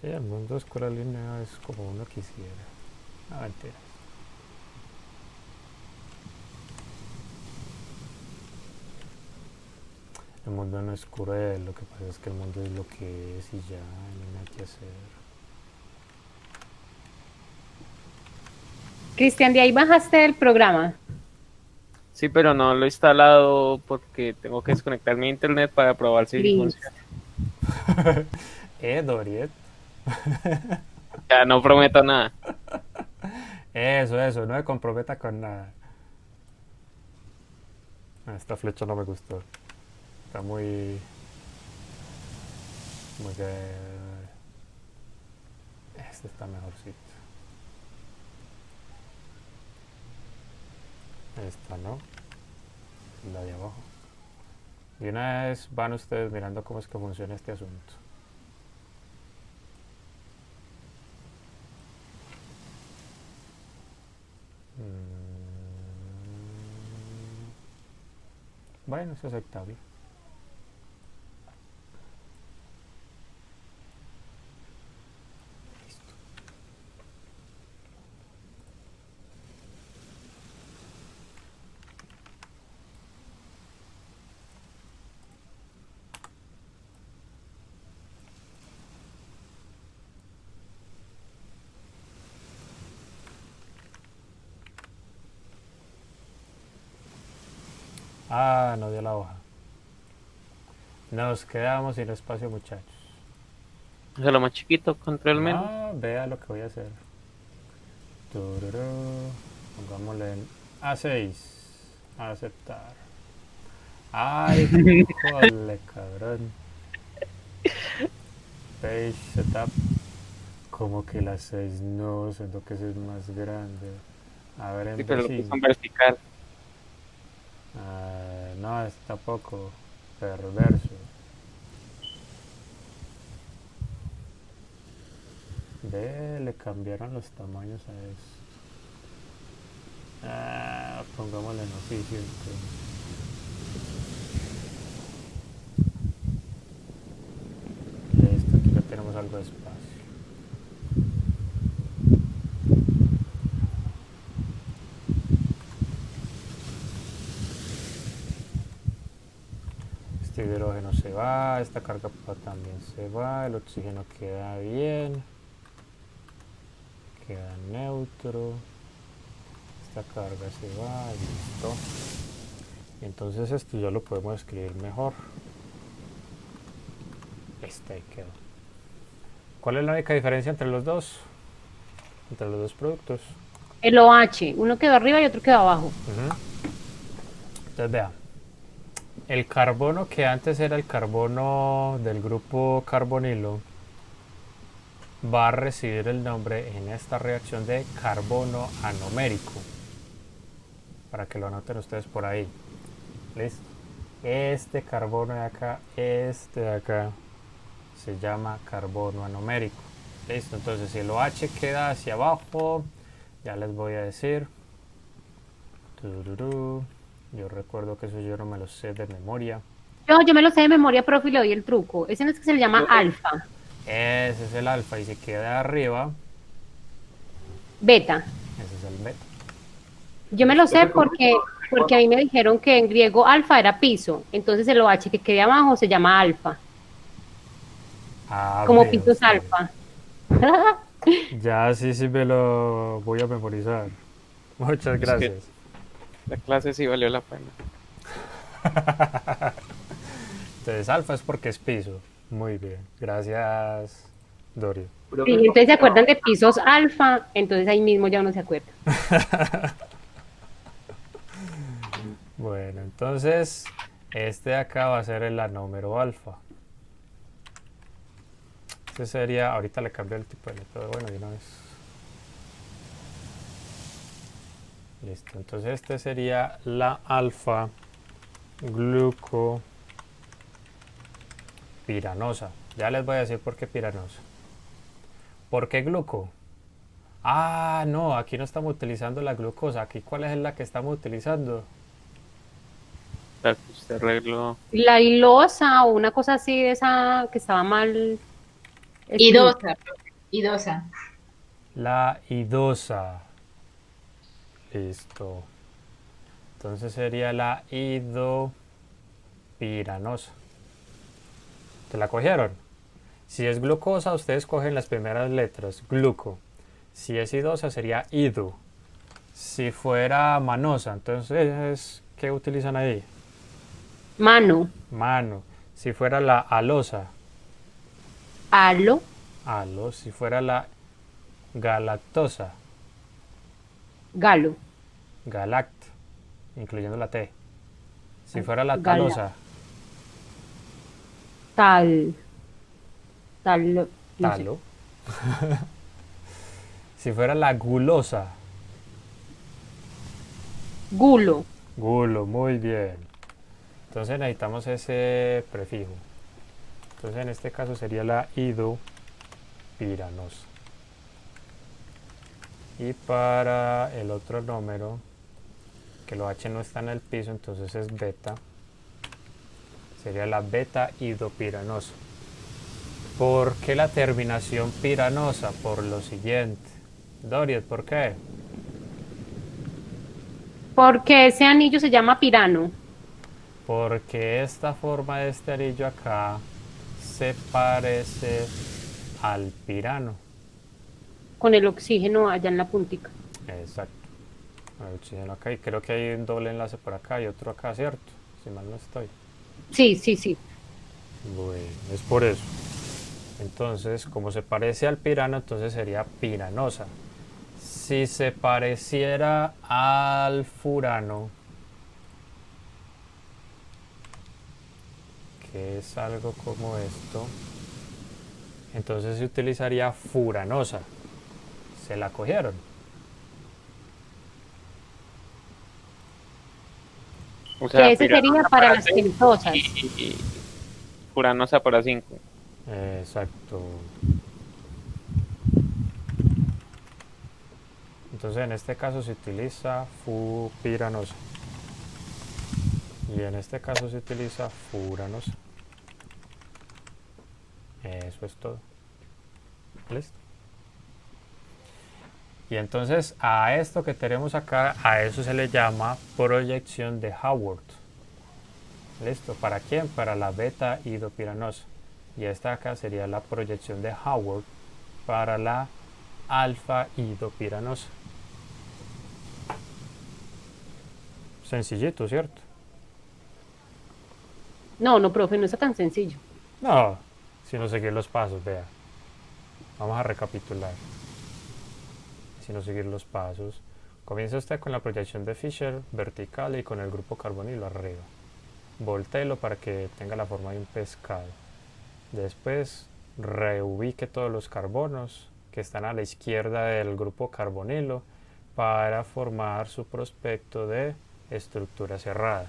sí, el mundo escuela línea es como uno quisiera. No, mentiras. El mundo no es cruel, lo que pasa es que el mundo es lo que es y ya, no hay que hacer. Cristian, de ahí bajaste el programa. Sí, pero no lo he instalado porque tengo que desconectar mi internet para probar si Listo. funciona. Doriet. Ya no prometo nada. Eso, no me comprometa con nada. Esta flecha no me gustó. Está muy... Muy que... Este está mejorcito. Esta no. La de abajo. Y una vez van ustedes mirando cómo es que funciona este asunto. Bueno, es aceptable. Listo. Ah, no dio la hoja. Nos quedamos sin espacio, muchachos. Déjalo más chiquito, control menos. No, vea lo que voy a hacer. Tururú. Pongámosle en A6. Aceptar. Ay, joder, cabrón. Page setup. Como que la 6 no, siento que ese es más grande. A ver, en Sí, pero lo B5. puso en vertical. No, es tampoco perverso. Ve, le cambiaron los tamaños a eso. Pongámosle en oficio. Listo, aquí ya tenemos algo de espacio. Este hidrógeno se va, esta carga también se va, el oxígeno queda bien, queda neutro, esta carga se va, listo. Y entonces esto ya lo podemos escribir mejor. Ahí quedó. ¿Cuál es la única diferencia entre los dos? Entre los dos productos. El OH, uno quedó arriba y otro quedó abajo. Entonces vea, el carbono que antes era el carbono del grupo carbonilo va a recibir el nombre en esta reacción de carbono anomérico, para que lo anoten ustedes por ahí. Listo. Este carbono de acá, este de acá, se llama carbono anomérico. Listo, entonces si el OH queda hacia abajo, ya les voy a decir. Yo recuerdo que eso yo no me lo sé de memoria. Yo me lo sé de memoria, profe, y le doy el truco. Ese no es que se le llama alfa. Ese es el alfa y si queda arriba, Beta. ese es el beta. Yo me lo sé porque a mí me dijeron que en griego alfa era piso. Entonces el OH que quede abajo se llama alfa. Como pisos alfa. Ya sí me lo voy a memorizar. Muchas gracias. Es que la clase sí valió la pena. Entonces alfa es porque es piso. Muy bien. Gracias, Dorio. Sí, entonces se acuerdan de pisos alfa, entonces ahí mismo ya uno se acuerda. Bueno, entonces este de acá va a ser el anómero alfa. Este sería, ahorita le cambio el tipo de pero bueno, de una vez. Listo, entonces este sería la alfa glucopiranosa. Ya les voy a decir por qué piranosa. ¿Por qué gluco? Ah, no, aquí no estamos utilizando la glucosa. Aquí, ¿cuál es la que estamos utilizando? La que usted arregló. La hilosa o una cosa así de esa que estaba mal. Idosa, idosa. La idosa. Listo. Entonces sería la idopiranosa. ¿Te la cogieron? Si es glucosa, ustedes cogen las primeras letras, gluco. Si es idosa, sería ido. Si fuera manosa, entonces, ¿qué utilizan ahí? Mano. Mano. Si fuera la alosa. Alo. Alo. Si fuera la galactosa. Galo. Galact, incluyendo la T. Si fuera la talosa. Talo. No Talo. Si fuera la gulosa. Gulo. Gulo, muy bien. Entonces necesitamos ese prefijo. Entonces en este caso sería la idopiranosa. Y para el otro número, que lo H no está en el piso, entonces es beta. Sería la beta idopiranosa. ¿Por qué la terminación piranosa? Por lo siguiente. Doriet, ¿por qué? Porque ese anillo se llama pirano. Porque esta forma de este anillo acá se parece al pirano. Con el oxígeno allá en la puntica. Exacto. El oxígeno acá y creo que hay un doble enlace por acá y otro acá, ¿cierto? si mal no estoy. Sí, sí, sí. Bueno, es por eso. Entonces, como se parece al pirano, entonces sería piranosa. Si se pareciera al furano, que es algo como esto, entonces se utilizaría furanosa. ¿Se la cogieron? O Que sea, ese sería piranosa para para las 6 pentosas. y furanosa para 5. Exacto. Entonces en este caso se utiliza fupiranosa. Y en este caso se utiliza furanosa. Eso es todo. ¿Listo? Y entonces a esto que tenemos acá, a eso se le llama proyección de Haworth. ¿Listo? ¿Para quién? Para la beta idopiranosa. Y esta acá sería la proyección de Haworth para la alfa idopiranosa. Sencillito, ¿cierto? No, no, profe, no está tan sencillo. No, sino seguir los pasos, vea. Vamos a recapitular. Sino seguir los pasos. Comienza usted con la proyección de Fisher vertical y con el grupo carbonilo arriba. Voltéelo para que tenga la forma de un pescado. Después reubique todos los carbonos que están a la izquierda del grupo carbonilo para formar su prospecto de estructura cerrada.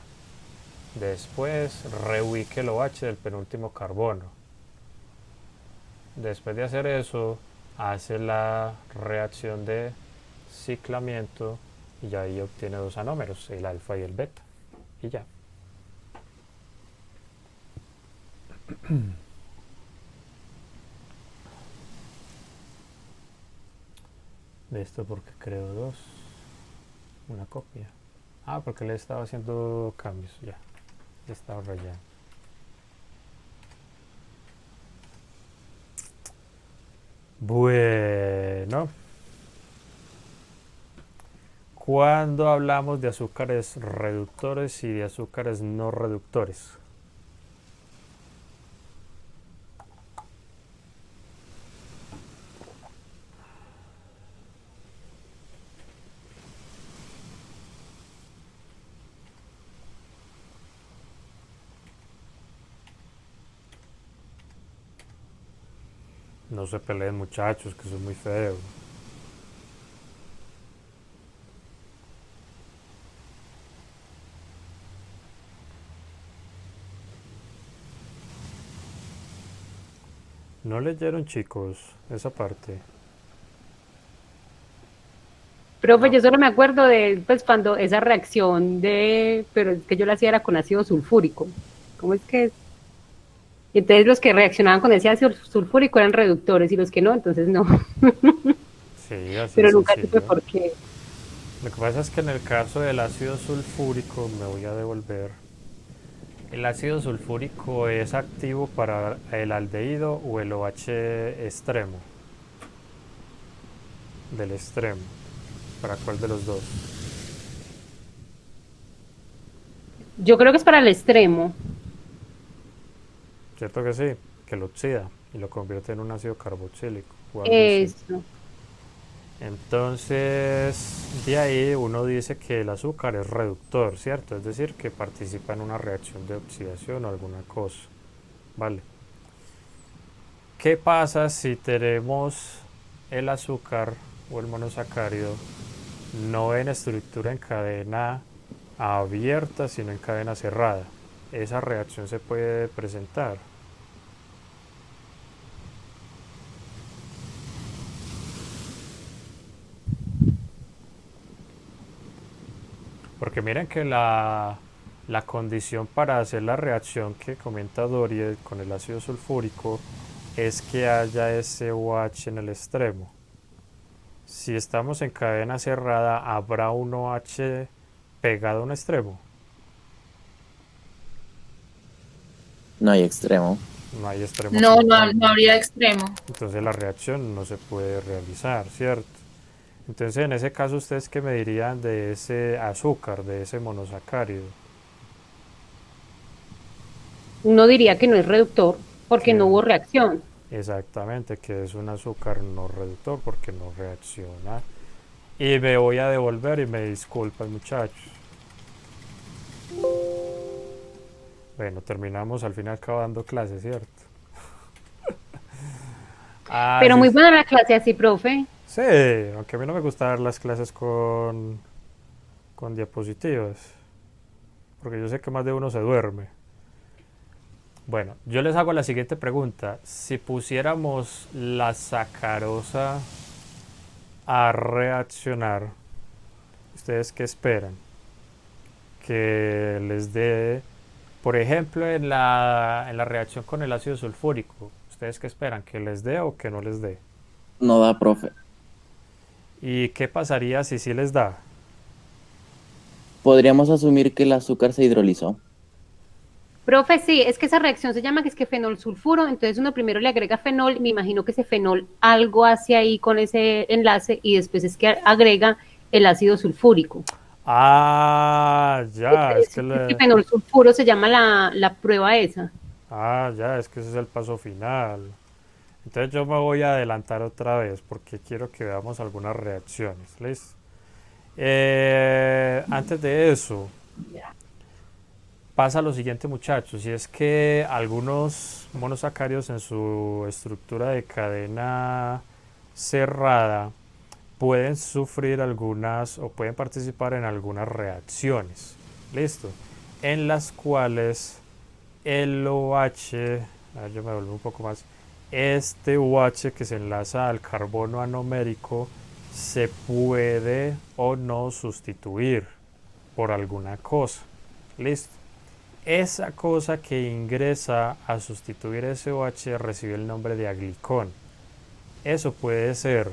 Después reubique el OH del penúltimo carbono. Después de hacer eso, hace la reacción de ciclamiento y ahí obtiene dos anómeros, el alfa y el beta. Y ya. De esto porque creo dos. Una copia. Ah, porque le estaba haciendo cambios. Ya. Le estaba rayando. Bueno. Cuando hablamos de azúcares reductores y de azúcares no reductores. No se peleen, muchachos, que eso es muy feo. ¿No leyeron, chicos, esa parte? Profe, yo solo me acuerdo de, pues, cuando esa reacción de, pero es que yo la hacía era con ácido sulfúrico. ¿Cómo es que es? Y entonces los que reaccionaban con ese ácido sulfúrico eran reductores y los que no, entonces no. Sí, así Pero es nunca supe sencillo. por qué. Lo que pasa es que en el caso del ácido sulfúrico, me voy a devolver. El ácido sulfúrico es activo para el aldehído o el OH extremo. Del extremo. ¿Para cuál de los dos? Yo creo que es para el extremo. ¿Cierto que sí? Que lo oxida y lo convierte en un ácido carboxílico o algo así. Eso. Entonces, de ahí uno dice que el azúcar es reductor, ¿cierto? Es decir, que participa en una reacción de oxidación o alguna cosa. Vale. ¿Qué pasa si tenemos el azúcar o el monosacárido no en estructura en cadena abierta, sino en cadena cerrada? Esa reacción se puede presentar. Porque miren que la condición para hacer la reacción que comenta Dorie con el ácido sulfúrico es que haya ese OH en el extremo. Si estamos en cadena cerrada, ¿habrá un OH pegado a un extremo? No hay extremo. No hay extremo. No, como no, tal. no habría extremo. Entonces la reacción no se puede realizar, ¿cierto? Entonces en ese caso, ¿ustedes qué me dirían de ese azúcar, de ese monosacárido? uno diría que no es reductor porque no Que- hubo reacción. Exactamente, que es un azúcar no reductor porque no reacciona. Y me voy a devolver y me disculpan, muchachos. Bueno, terminamos al final acabando clase, ¿cierto? Ah, Pero sí. muy buena la clase así, profe. Sí, aunque a mí no me gusta dar las clases con diapositivas, porque yo sé que más de uno se duerme. Bueno, yo les hago la siguiente pregunta. Si pusiéramos la sacarosa a reaccionar, ¿ustedes qué esperan? Que les dé, por ejemplo, en la reacción con el ácido sulfúrico, ¿ustedes qué esperan? ¿Que les dé o que no les dé? No da, profe. ¿Y qué pasaría si sí les da? Podríamos asumir que el azúcar se hidrolizó. Profe, sí, es que esa reacción se llama que es que fenol sulfuro, entonces uno primero le agrega fenol, me imagino que ese fenol algo hace ahí con ese enlace y después es que agrega el ácido sulfúrico. Ah, ya, es que El fenol sulfuro se llama la prueba esa. ya, es que ese es el paso final. Entonces yo me voy a adelantar otra vez porque quiero que veamos algunas reacciones. ¿Listo? Antes de eso, pasa lo siguiente, muchachos, y es que algunos monosacáridos en su estructura de cadena cerrada pueden sufrir algunas o pueden participar en algunas reacciones, listo, en las cuales el OH, yo me vuelvo un poco más, este OH que se enlaza al carbono anomérico se puede o no sustituir por alguna cosa, listo. Esa cosa que ingresa a sustituir ese OH recibe el nombre de aglicón. Eso puede ser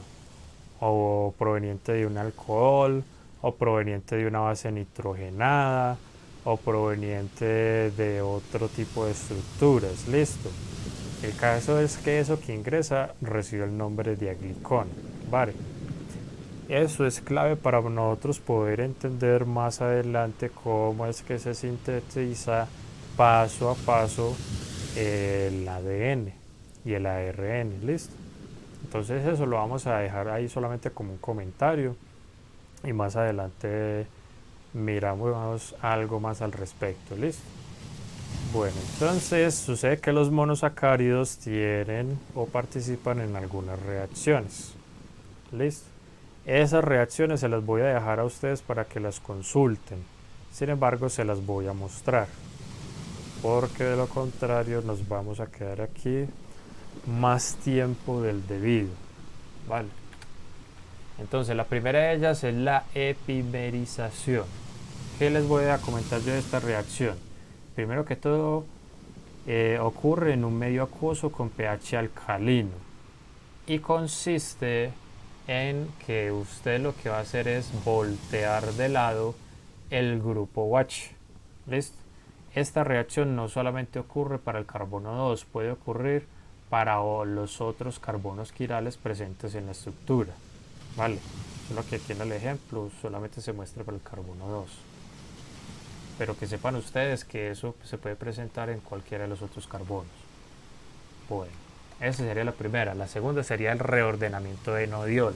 o proveniente de un alcohol, o proveniente de una base nitrogenada, o proveniente de otro tipo de estructuras. Listo. El caso es que eso que ingresa recibe el nombre de aglicón. Vale. Eso es clave para nosotros poder entender más adelante cómo es que se sintetiza paso a paso el ADN y el ARN. Listo. Entonces eso lo vamos a dejar ahí solamente como un comentario y más adelante miramos algo más al respecto, ¿listo? Bueno, entonces sucede que los monosacáridos tienen o participan en algunas reacciones, ¿listo? Esas reacciones se las voy a dejar a ustedes para que las consulten, sin embargo se las voy a mostrar, porque de lo contrario nos vamos a quedar aquí más tiempo del debido, ¿vale? Entonces la primera de ellas es la epimerización. ¿Qué les voy a comentar yo de esta reacción? Primero que todo, ocurre en un medio acuoso con pH alcalino y consiste en que usted lo que va a hacer es voltear de lado el grupo OH. ¿Listo? Esta reacción no solamente ocurre para el carbono 2, puede ocurrir para los otros carbonos quirales presentes en la estructura. Vale, solo que aquí en el ejemplo solamente se muestra para el carbono 2. Pero que sepan ustedes que eso se puede presentar en cualquiera de los otros carbonos. Bueno, esa sería la primera. La segunda sería el reordenamiento de enodiol,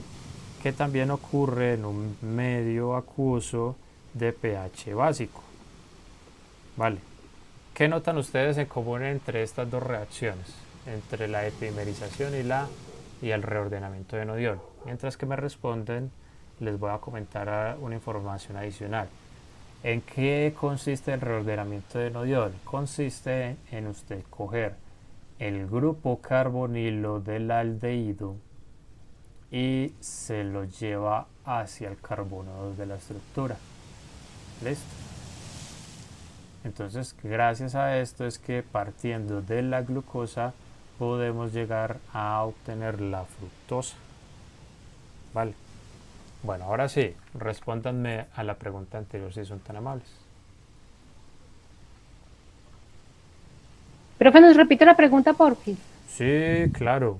que también ocurre en un medio acuoso de pH básico. Vale. ¿Qué notan ustedes en común entre estas dos reacciones? Entre la epimerización y el reordenamiento de enodiol. Mientras que me responden, les voy a comentar una información adicional. ¿En qué consiste el reordenamiento de enodiol? Consiste en usted coger el grupo carbonilo del aldehído y se lo lleva hacia el carbono 2 de la estructura. ¿Listo? Entonces, gracias a esto es que partiendo de la glucosa podemos llegar a obtener la fructosa. Vale. Bueno, ahora sí, respóndanme a la pregunta anterior si son tan amables. Profe, ¿nos repite la pregunta por qué? Sí, claro.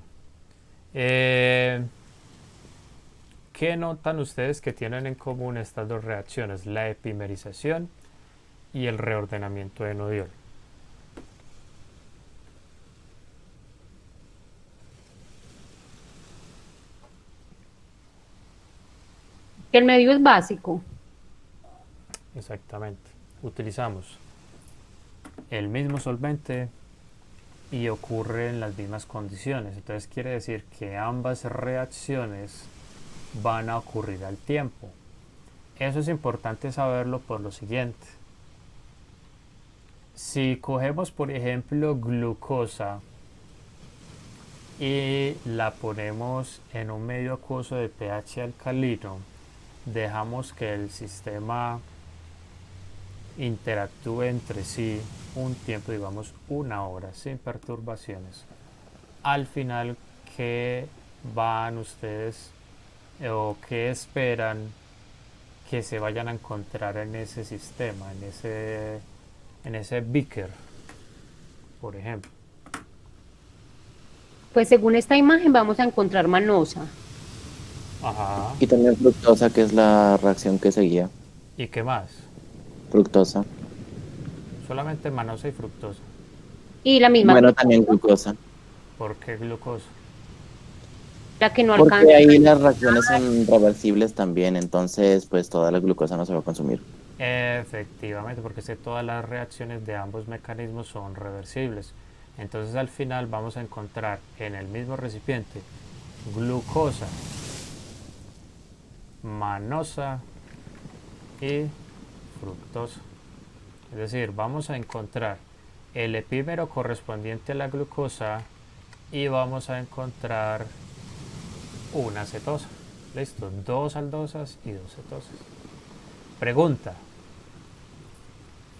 ¿Qué notan ustedes que tienen en común estas dos reacciones? La epimerización y el reordenamiento de enodiol. Que el medio es básico. Exactamente. Utilizamos el mismo solvente y ocurre en las mismas condiciones. Entonces quiere decir que ambas reacciones van a ocurrir al tiempo. Eso es importante saberlo por lo siguiente. Si cogemos, por ejemplo, glucosa y la ponemos en un medio acuoso de pH alcalino, dejamos que el sistema interactúe entre sí un tiempo, digamos 1 hora, sin perturbaciones. Al final, ¿qué van ustedes o qué esperan que se vayan a encontrar en ese sistema, en ese beaker, por ejemplo? Pues según esta imagen vamos a encontrar manosa. Ajá. Y también fructosa, que es la reacción que seguía. ¿Y qué más? Fructosa. Solamente manosa y fructosa. Y la misma Bueno, glucosa, también glucosa. ¿Por qué glucosa? la que no alcanza. Porque ahí las reacciones son reversibles también, entonces pues toda la glucosa no se va a consumir. Efectivamente, porque sé todas las reacciones de ambos mecanismos son reversibles. Entonces al final vamos a encontrar en el mismo recipiente glucosa, manosa y fructosa. Es decir, vamos a encontrar el epímero correspondiente a la glucosa y vamos a encontrar una acetosa. Listo, 2 aldosas y 2 cetosas. Pregunta.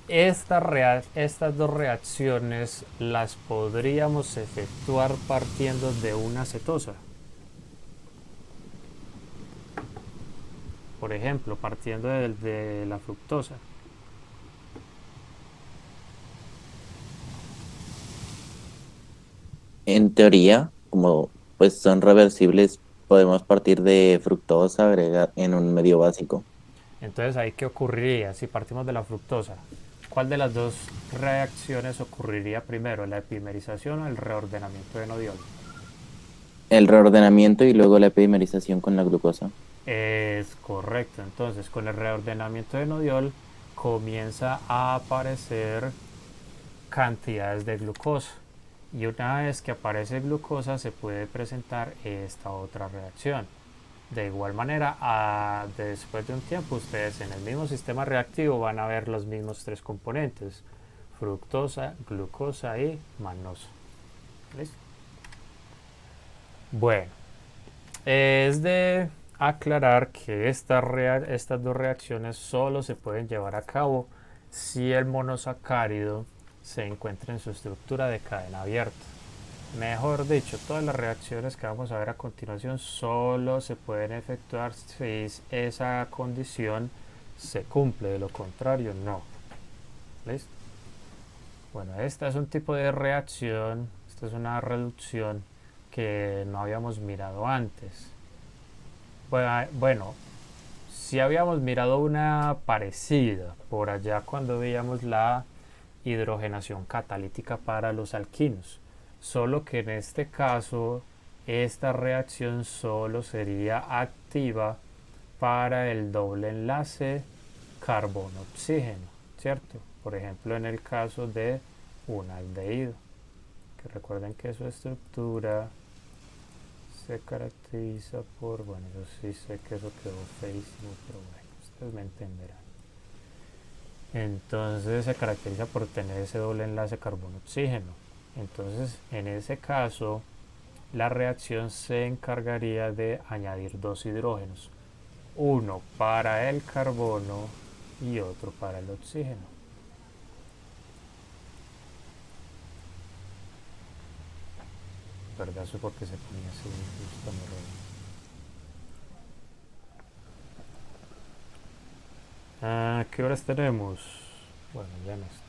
Estas dos reacciones las podríamos efectuar partiendo de una acetosa. Por ejemplo, partiendo de la fructosa. En teoría, como pues son reversibles, podemos partir de fructosa, agregar en un medio básico. Entonces, ¿ahí qué ocurriría si partimos de la fructosa? ¿Cuál de las dos reacciones ocurriría primero, la epimerización o el reordenamiento de nodiol? El reordenamiento y luego la epimerización con la glucosa. Es correcto. Entonces, con el reordenamiento de nodiol comienza a aparecer cantidades de glucosa. Y una vez que aparece glucosa se puede presentar esta otra reacción. De igual manera, después de un tiempo, ustedes en el mismo sistema reactivo van a ver los mismos 3 componentes: fructosa, glucosa y manosa. ¿Listo? Bueno, es de aclarar que estas dos reacciones solo se pueden llevar a cabo si el monosacárido se encuentra en su estructura de cadena abierta. Mejor dicho, todas las reacciones que vamos a ver a continuación solo se pueden efectuar si esa condición se cumple, de lo contrario no. ¿Listo? Bueno, esta es un tipo de reacción, esta es una reducción que no habíamos mirado antes. Bueno, sí habíamos mirado una parecida por allá cuando veíamos la hidrogenación catalítica para los alquinos. Solo que en este caso esta reacción solo sería activa para el doble enlace carbono-oxígeno, ¿cierto? Por ejemplo, en el caso de un aldehído, que recuerden que su estructura se caracteriza por, bueno, yo sí sé que eso quedó feísimo, pero bueno, ustedes me entenderán. Entonces se caracteriza por tener ese doble enlace carbono-oxígeno. Entonces, en ese caso, la reacción se encargaría de añadir 2 hidrógenos, uno para el carbono y otro para el oxígeno. ¿Verdad? Eso es porque se ponía así justo en el orden. ¿Qué horas tenemos? Bueno, ya no está.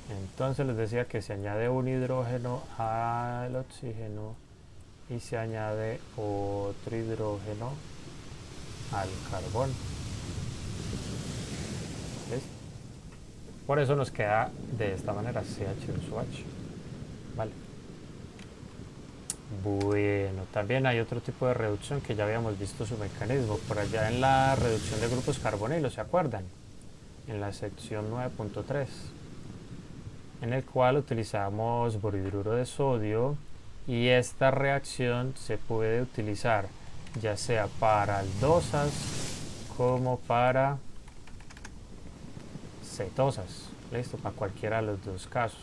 Entonces les decía que se añade un hidrógeno al oxígeno y se añade otro hidrógeno al carbono. ¿Ves? Por eso nos queda de esta manera CH2OH. Vale. Bueno, también hay otro tipo de reducción que ya habíamos visto su mecanismo por allá en la reducción de grupos carbonilos, ¿se acuerdan? En la sección 9.3, en el cual utilizamos borhidruro de sodio, y esta reacción se puede utilizar ya sea para aldosas como para cetosas, listo, para cualquiera de los dos casos.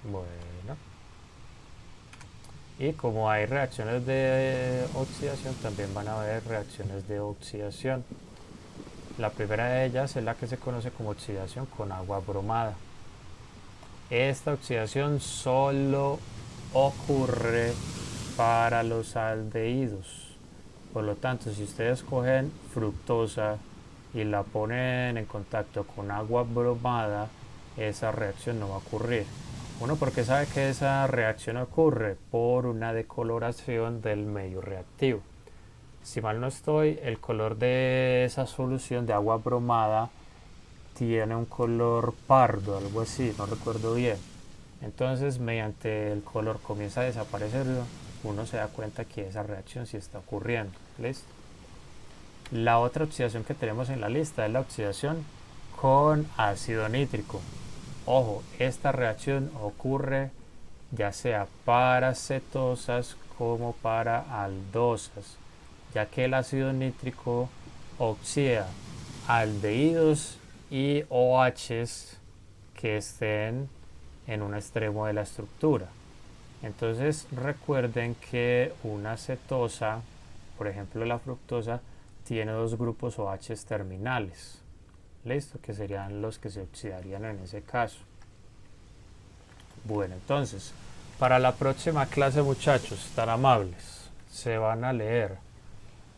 Bueno, y como hay reacciones de oxidación, también van a haber reacciones de oxidación. La primera de ellas es la que se conoce como oxidación con agua bromada. Esta oxidación solo ocurre para los aldehídos. Por lo tanto, si ustedes cogen fructosa y la ponen en contacto con agua bromada, esa reacción no va a ocurrir. Uno, porque sabe que esa reacción ocurre por una decoloración del medio reactivo. Si mal no estoy, el color de esa solución de agua bromada tiene un color pardo, algo así, no recuerdo bien. Entonces, mediante el color comienza a desaparecer, uno se da cuenta que esa reacción sí está ocurriendo. ¿Listo? La otra oxidación que tenemos en la lista es la oxidación con ácido nítrico. Ojo, esta reacción ocurre ya sea para cetosas como para aldosas, ya que el ácido nítrico oxida aldehídos y OHs que estén en un extremo de la estructura. Entonces recuerden que una cetosa, por ejemplo la fructosa, tiene dos grupos OHs terminales. Listo, que serían los que se oxidarían en ese caso. Bueno, entonces, para la próxima clase, muchachos, tan amables, se van a leer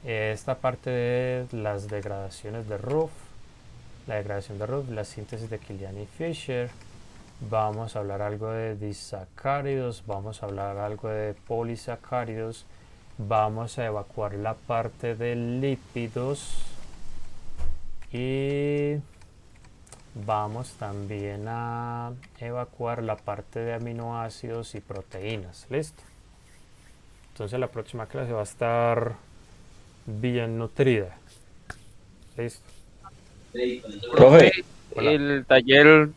esta parte de las degradaciones de Ruff, la degradación de Ruff, la síntesis de Killian y Fischer. Vamos a hablar algo de disacáridos, vamos a hablar algo de polisacáridos, vamos a evacuar la parte de lípidos y vamos también a evacuar la parte de aminoácidos y proteínas. ¿Listo? Entonces la próxima clase va a estar bien nutrida. ¿Listo? Profe, el taller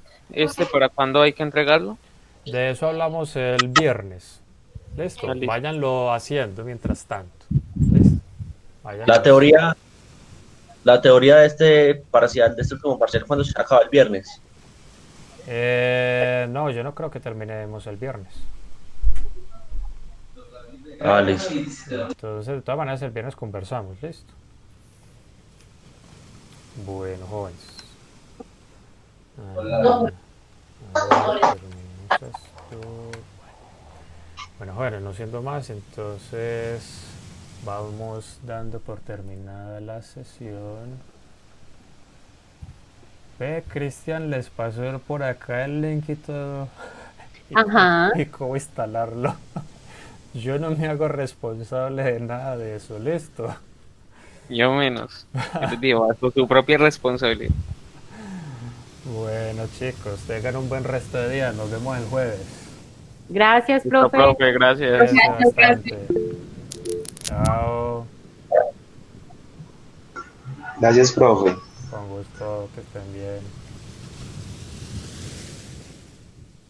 ¿para cuándo hay que entregarlo? De eso hablamos el viernes. ¿Listo? Váyanlo haciendo mientras tanto. ¿Listo? La teoría de este parcial, de este último parcial, ¿cuándo se acaba? ¿El viernes? No, yo no creo que terminemos el viernes. Listo. Entonces, de todas maneras, el viernes conversamos, ¿listo? Bueno, jóvenes. Bueno, jóvenes, no siendo más, entonces vamos dando por terminada la sesión. Ve, Cristian, les pasó por acá el link y todo. Ajá. Y cómo instalarlo. Yo no me hago responsable de nada de eso, ¿listo? Yo menos. Digo, bajo su propia responsabilidad. Bueno, chicos, tengan un buen resto de día. Nos vemos el jueves. Gracias, Listo, profe. Gracias. Bastante. Chao. Gracias, profe. Con gusto, que estén bien.